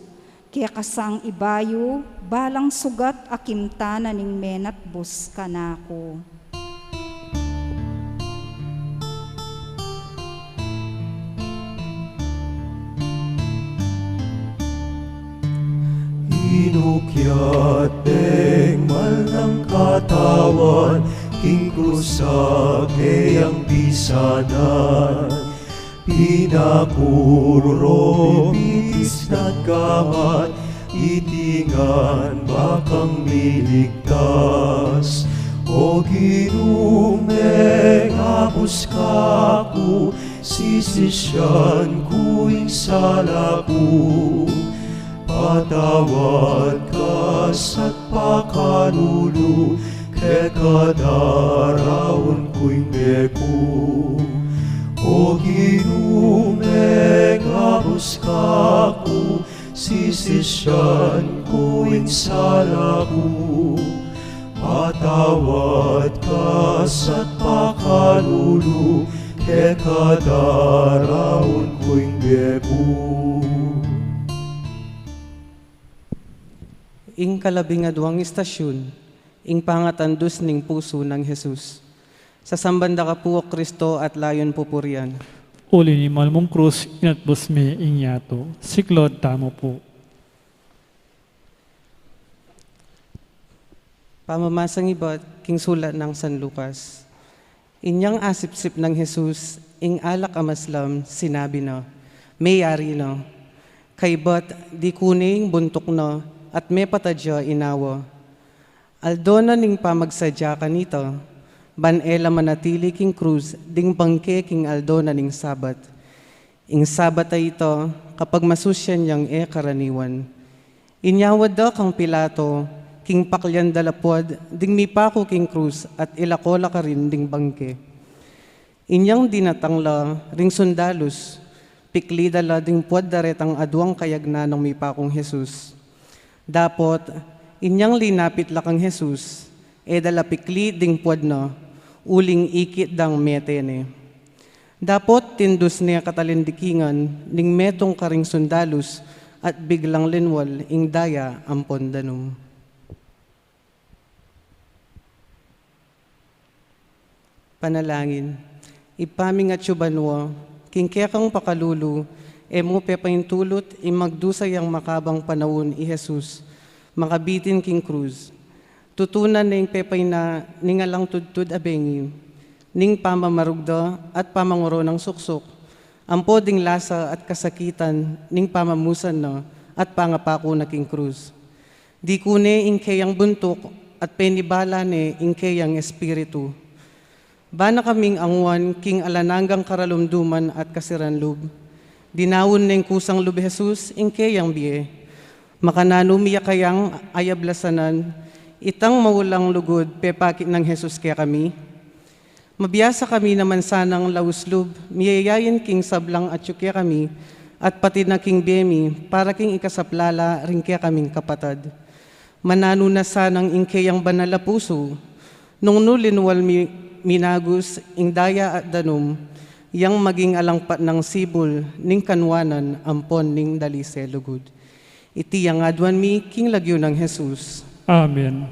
kaya kasang ibayo, balang sugat akimtana ning menat bus kanako. Inukyat mal ng katawan, king krusag ang pisanan. Pinakuro, bitis na gamat, itingan bakang miligtas. O ginumeng hapos ka ko, sisisyan ko ing sala ko. Patawad ka sa't pakalulu, ke kadaraon ko'y beko. O ginumeng hapos ka ko, sisisyan ko ing sala ko. Patawad ka sa't pakalulu, ke kadaraon ko'y beko. Ing kalabingadwang istasyon, ing pangatandus ning puso ng Jesus. Sa sambanda ka po, Kristo, at layon pupurian. Uli ni malmong krus, inatbos me inyato. Siklod tamo po. Pamamasang iba't king sulat ng San Lucas. Inyang asip-sip ng Jesus, ing alak amaslam, sinabi na, mayari na, kay ba't di kuning buntok na, at may patadya inawa. Aldona ning pamagsadya kanita, banela manatili king krus, ding bangke king aldona ning sabat. Ing sabat ay ito, kapag masusyan niyang karaniwan. Inyawad da kang Pilato, king paklyan dalapwad, ding mipako king krus, at ilakola ka rin ding bangke. Inyang dinatangla, ring sundalus, pikli dala ding puad daretang adwang kayagna ng mipakong Jesus. Dapot, inyang linapit lakang Jesus, dalapikli ding puad na, uling ikit dang metene. Dapot tindus niya katalindikingan, ning metong karing sundalus, at biglang linwal, ing daya ampon danum. Panalangin, ipaming at syubanwa, king kekang pakalulu, mo pepaintulot magdusay ang makabang panahon i Jesus, makabitin king krus. Tutunan ning pepay na ningalang tudtud abengi, ning pamamarugda at pamanguro ng suksok, ampo ding lasa at kasakitan, ning pamamusan na at pangapako na king krus. Di kune ing kayang buntok at penibala ne ing kayang espiritu. Bana kaming angwan king alananggang karalumduman at kasiranlub. Dinawon ning kusang lub Jesus, ingkeyang biye. Makananumiya kayang ayablasanan, itang maulang lugod, pepakit ng Jesus kaya kami. Mabiyasa kami naman sanang lauslub, miyayayin king sablang at kaya kami, at pati na king bemi, para king ikasaplala, rin kaya kaming kapatad. Manano na sanang ingkeyang banala puso, nung nulinwal minagus, ing daya at danum, yang maging alangpat ng sibol, ning kanwanan, ampon ning dalise lugod. Iti yang adwan mi, king lagyo ng Jesus. Amen.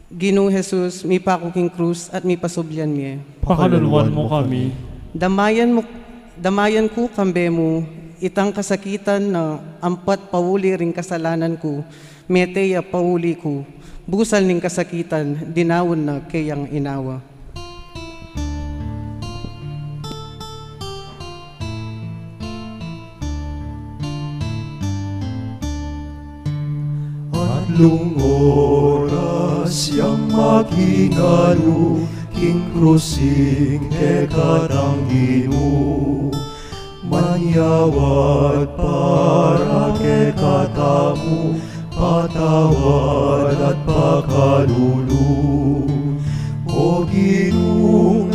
Ginong Jesus, mi pako king krus at mi pasublian mi. Pakaluluwan mo kami. Damayan ko kambe mo, itang kasakitan na ampat pauli ring kasalanan ko, meteya pauli ko, busal ning kasakitan, dinawon na kayang inawa. Tatlong oras yang maghingalo, king krusing ekatang Ginoo. Manyawat para kekatamu, patawad at pakalulu. O Ginoong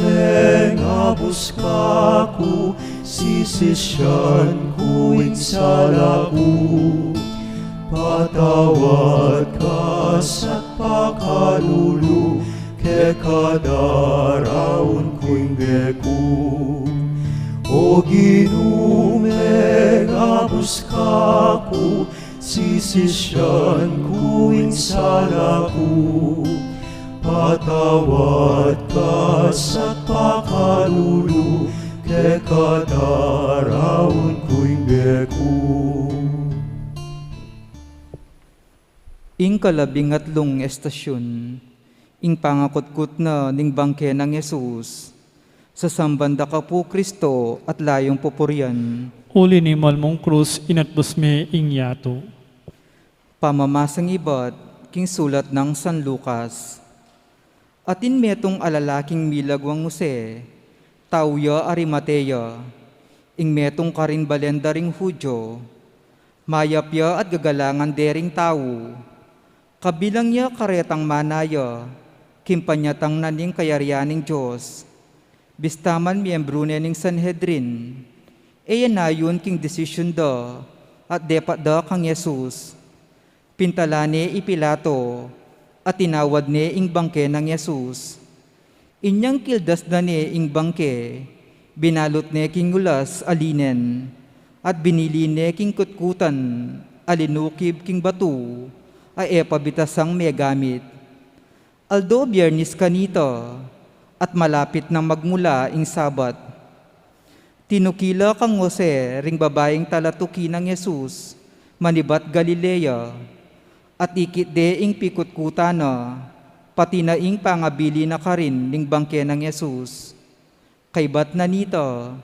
ngabus kaku, sisisyan ko insalaku. Patawad ka sa pakalulu, kekadaraon ko'y geku. O Ginoong ngabus kaku, sisisyan ko insalaku. Patawad ka sa pakalulu, kekadaraon ko'y geku. Ing kalabingatlong estasyon, ing pangakutkot na ning bangke ng Yesus, sa sambanda ka po Kristo at layong pupurian. Uli ni malmong krus inatbus me ing yato. Pamamasang ibat, king sulat ng San Lucas. Atin metong alalaking milagwang Jose, tauya Arimatea, ing metong karin balendaring Hudyo, mayapya at gagalangan dering tao, kabilang niya karetang manaya, kimpanyatang naning kayarianing Diyos, bistaman miyembro ning Sanhedrin, yun king desisyon da, at depat da kang Yesus, pintalane ipilato, at tinawad ne ing bangke ng Yesus. Inyang kildas na ne ing bangke, binalot ne king ulas alinen, at binili ne king kutkutan, alinukib king batu, ay pabitasang megamit. Aldo biyernis kanito, at malapit nang magmula ing Sabat. Tinukila kang Jose ring babaeng talatuki ng Yesus, manibat Galilea, at ikitde ing pikutkutana, pati na ing pangabili na karin ning bangke ng Yesus. Kaybat na nito,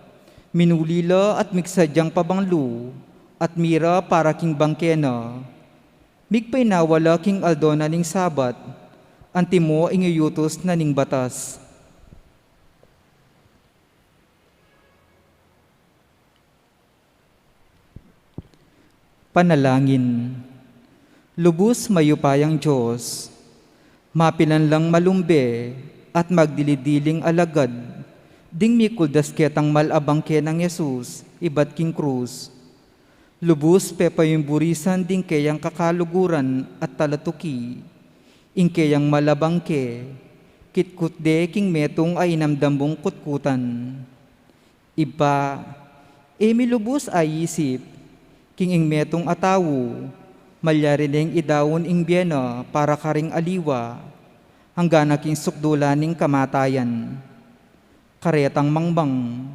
minulila at migsadyang pabanglu, at mira para king bangke na. Migpay nawala king aldona ning Sabat, antimo ing iyutos na ning batas. Panalangin. Lubos mayupayang Diyos, mapilan lang malumbe at magdilidiling alagad, ding mikuldas ketang malabangke ng Yesus, ibat king krus. Lubos pepayumburisan ding kayang kakaluguran at talatuki, ing kayang malabangke, kitkutde king metong ay namdambong kutkutan. Iba, milubos ay isip, king ing metong atawo, malyarineng idawon ing biyena para karing aliwa, hanggang naking sukdulaning kamatayan. Karetang mangbang,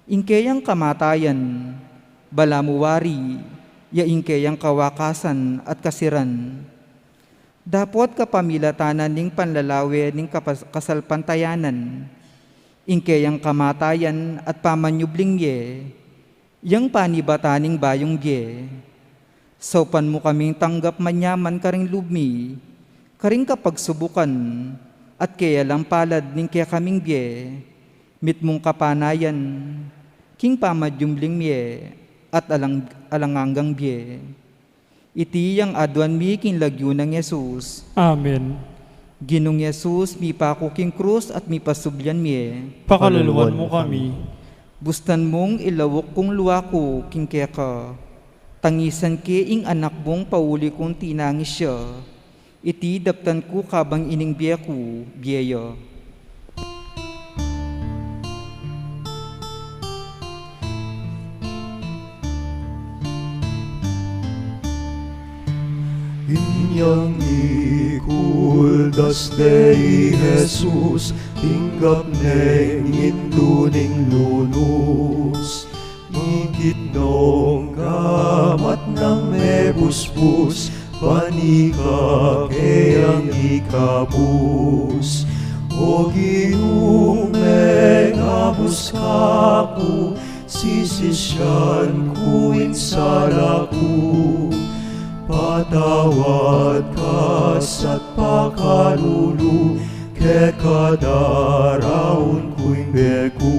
ingkeyang kamatayan, balamuwari, ya ingkeyang kawakasan at kasiran. Dapot kapamilatanan ning panlalawe ning kasalpantayanan, ingkeyang kamatayan at pamanyubling ye, yang panibataning bayong ye. Saupan mo kaming tanggap manyaman karing lubmi, karing kapagsubukan, at kaya lang palad ning kaya kaming biye, mit mong kapanayan, king pamadyumling miye, at alanganggang biye. Iti yang aduan mi king lagyo ng Yesus. Amen. Ginong Yesus, mi pako king krus at mi pasublyan miye. Pakaluluwan mo kami. Bustan mong ilawok kong luwako king kaya ka. Tangisan ke ing anak mong pauli kong tinangis siya, iti daptan ko kabang ining biya ko, biyaya. Inyang ikuldas Dei Jesus, tinggap neng ituning lunos. Ikit nong gamat ng mebuspus, panika kayang ikabus. O Ginoong mengabus kaku, sisisyan ko insalaku. patawad ka sa pakalulu, ke kadaraon ko'y beku.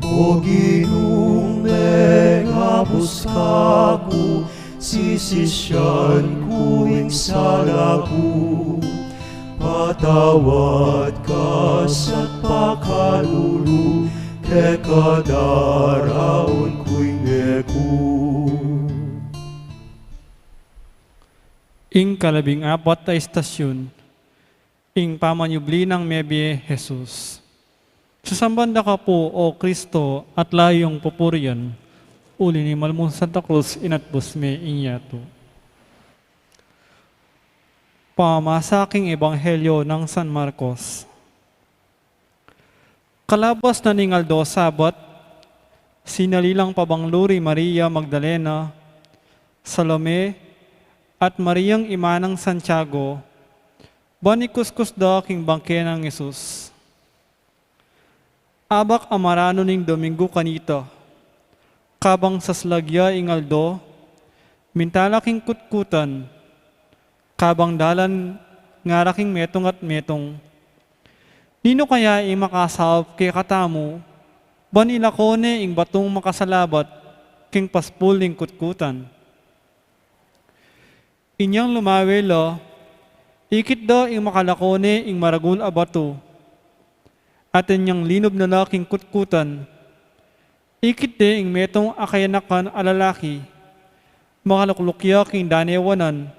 O Ginoong megapos kaku, sisisyan ko'y salaku. Patawad ka sa pakalulu, ke kadaraon ko'y beku. Ing 14 na istasyon, ing pamanyubli ng Mebye Jesus. Sasambanda ka po, O Kristo, at layong pupurian, uli ni Malmong Santa Cruz, inatbus me inyato. Pamasaking Ebanghelyo ng San Marcos. Kalabas na ningaldo Sabat, sinalilang pabangluri Maria Magdalena, Salome, at Mariang ima ng Santiago, banikuskus da king bangke ng Jesus. Abak amarano ning Domingo kanita, kabang saslagya ingaldo, mintala king kutkutan, kabang dalan ngaraking metong at metong. Nino kaya makasawap kay katamu, banilakone ing batong makasalabat, king paspul ning kutkutan. Inyang lumawelo, ikit daw ing makalakone ing maragul abato, at inyang linob na laking kutkutan, ikit de ing metong akayanakan alalaki, makaluklukya king danewanan,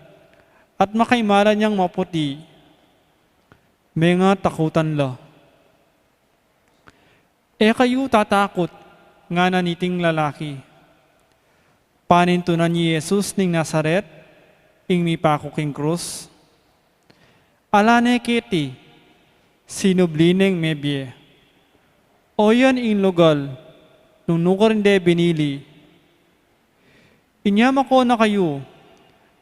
at makaimara niyang maputi, may nga takutan la. E kayo tatakot, nga naniting lalaki. Panintunan ni Jesus ning Nazaret, ing mipako king krus. Alane kiti, sinublineng Mebye. O yan ing lugal, nung nukarinde binili. Inyama ko na kayo,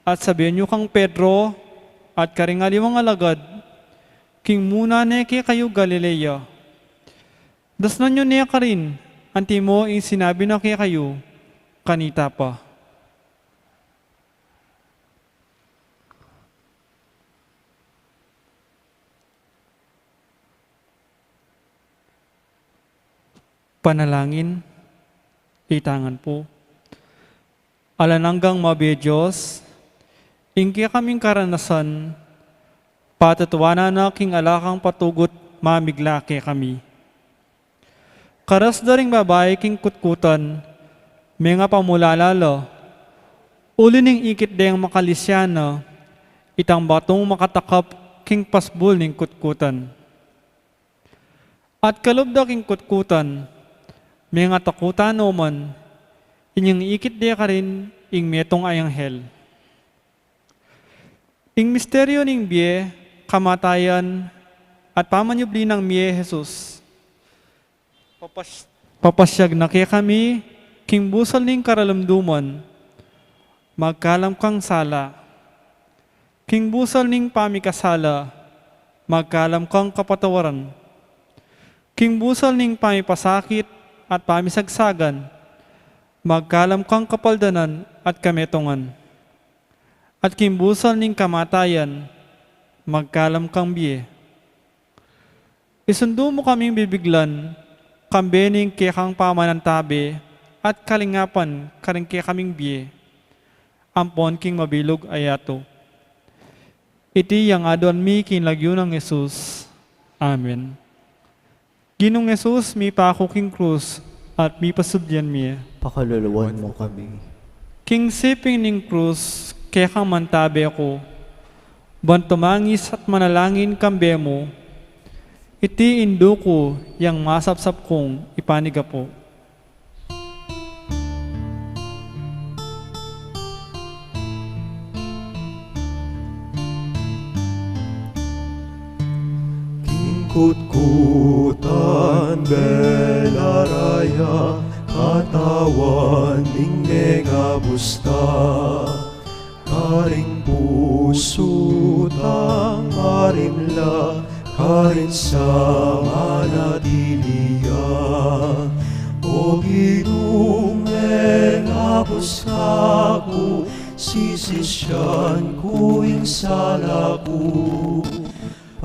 at sabihin nyo kang Pedro, at karingaliwang alagad, king muna neke kayo Galilea. Dasnan nyo niya ka rin, anti mo ing sinabi na kaya kayo, kanita pa. Panalangin, itangan po. Alananggang mabi Diyos, ingki kaming karanasan, patatuwanan na king alakang patugot mamiglake kami. Karas daring babae king kutkutan, may nga pamulalala, uli ning ikit dayang makalisyana, itang batong makatakap king pasbul ning kutkutan. At kalubda king kutkutan, may nga takutan o man, inyang ikit de ka rin, ing metong ayang hel. Ing misteryo ning biye, kamatayan, at pamanyubli ng miye Jesus. Papasyag na kaya kami, king busal ning karalamduman, magkalam kang sala. King busal ning pamikasala, magkalam kang kapatawaran. King busal ning pamipasakit, at pamisagsagan, magkalam kang kapaldanan at kametongan. At kimbusal ning kamatayan, magkalam kang biye. Isundo mo kaming bibiglan, kambening kekang pamanantabe, at kalingapan karing kaming biye. Ampon king mabilog ayato. Iti yang adon mi kinlagyo ng Jesus. Amen. Ginong Jesus, mi pako king krus, at mi pasubyan mi. Pakaluluwan mo kami. King siping ning krus, kaya kang mantabe ako, bantumangis at manalangin kambe mo, iti indo ko, yang masapsap kong ipaniga po. Kutkutan belaraya, katawan ning megabusta, karing puso tang marimla, karin sa manadiliya. O Ginoong megabus ako, sisisyan ko ing sala ko.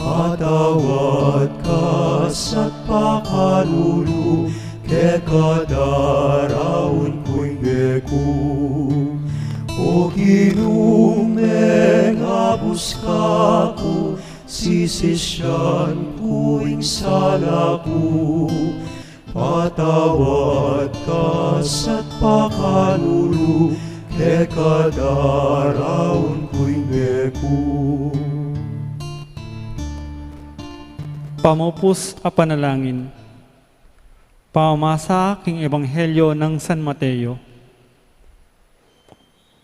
Patawad ka sa't pakalulu, ke kadaraon ko'y beko. O Ginumeng abus ka ko, sisisyan ko ing sala ko. Patawad ka sa't pakalulu, ke kadaraon ko'y beko. Pamupos a panalangin. Pamasa king Ebanghelyo ng San Mateo.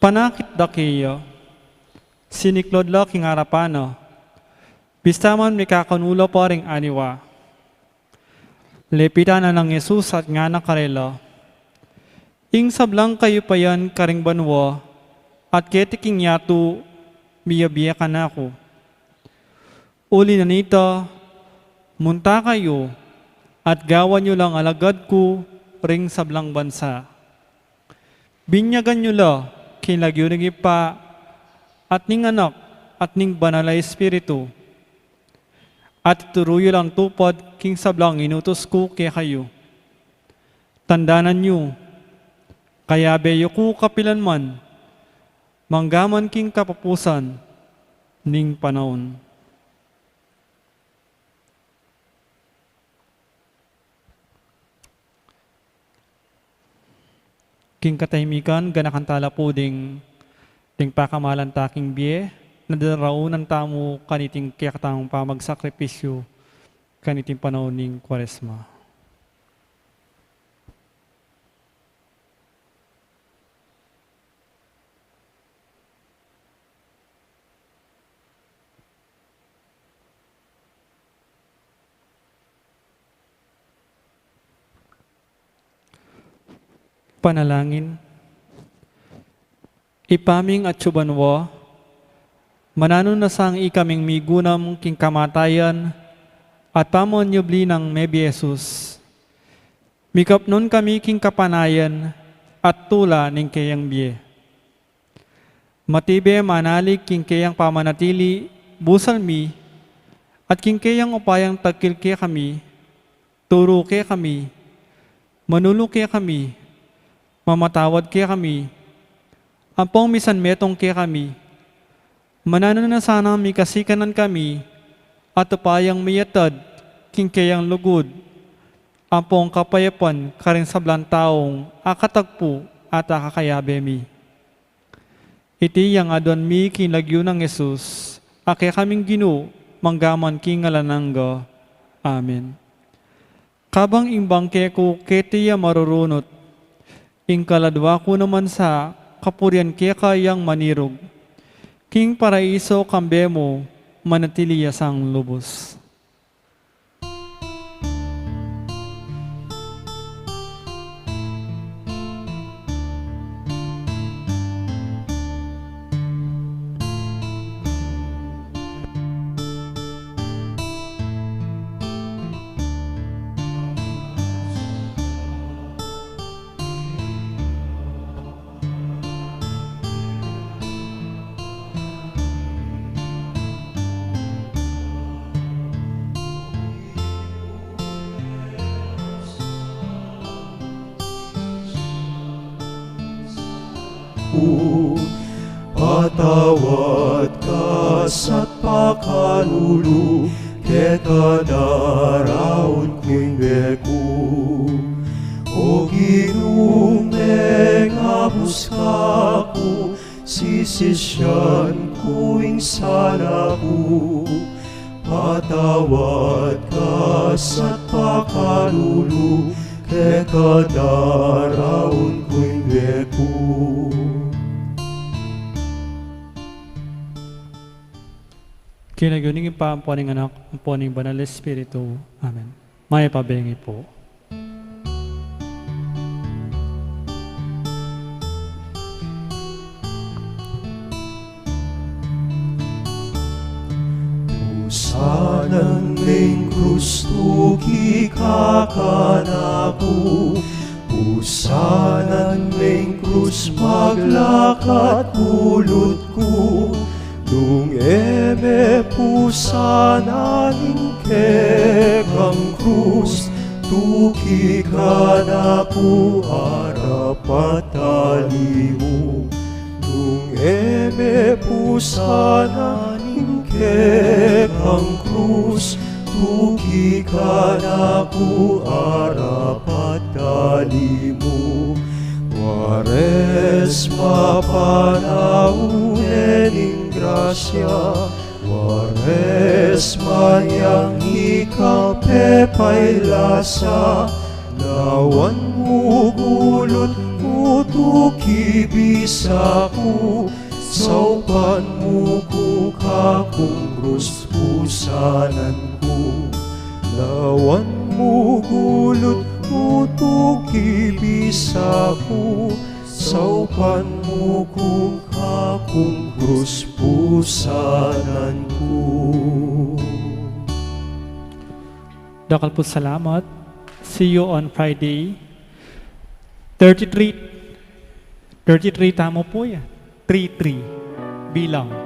Panakit dakiya, siniklod la king harapana, bistaman may kakanulo pa ring aniwa. Lepitan na ng Yesus at nga nakarela. Ing sablang kayo pa yan karing banwa, at ketiking yato, biya-biya ka na ako. Uli na nita, munta kayo, at gawan nyo lang alagad ko ring sablang bansa. Binyagan nyo la, kinlagyo ng ipa, at ning anak, at ning banal na espiritu. At turuyo lang tupad, king sablang inutos ko kaya kayo. Tandanan nyo, kaya beyo ko kapilan man, manggaman king kapapusan, ning panahon. King katahimikan, ganakantala po ding pakamalan taking biye, nadaraunan tamo kaniting kiyakatamong pamagsakripisyo kaniting panahon ning Kwaresma. Panalangin. Ipaming at subanwa, mananon na sang ikaming migunam king kamatayan at pamonyubli ng Mebi Jesus. Mikapnon kami king kapanayan at tula ning kayang biye. Matibe manalig king kayang pamanatili, busal mi, at king kayang upayang tagkil kaya kami, turo kaya kami, manulo kaya kami, mamatawad kaya kami, ampong misan metong kaya kami, mananon na sana mi kasikanan kami, at upayang miyatad, king kayang lugod, ampong kapayapan karing sablan taong akatagpo at akakayabe mi. Iti yang adon mi kinlagyo ng Jesus, ake kaming Ginoo, manggaman king ngalanangga. Amen. Kabang imbangke ko ketiya marurunot, ing kaladwa ko naman sa kapurian kaya kayang manirog, king paraiso kambe mo, manatiliya sang lubos. Patawad ka sa't pakalulu, ke kadaraon ko'y beko. O Ginumeng abus ka ko, sisisyan ko ing sala ko. Patawad ka sa't pakalulu, ke kadaraon ko'y beko. Kinaguning ipaampuaning anak, ampuaning banal na Espiritu. Amen. May pabengi po. Pusanan ng Kristo kikakanaku, pusanan ng krus maglakad po pulot ko, nung eme pusananin kekang krus, tuki ka na ku arapatalimu. Nung eme pusananin kekang krus, tuki ka na ku arapatalimu. Wares mapanaunin grasya, wares mayang ikapepailasa, lawan mo gulot utuki bisaku, saupan mo ku kakung krus pusanan ku. Lawan mo gulot utuki bisaku, saupan mo ku kakung krus pusanan ku. Dakal po salamat. See you on Friday. 33 tama po yan. 33 bilang.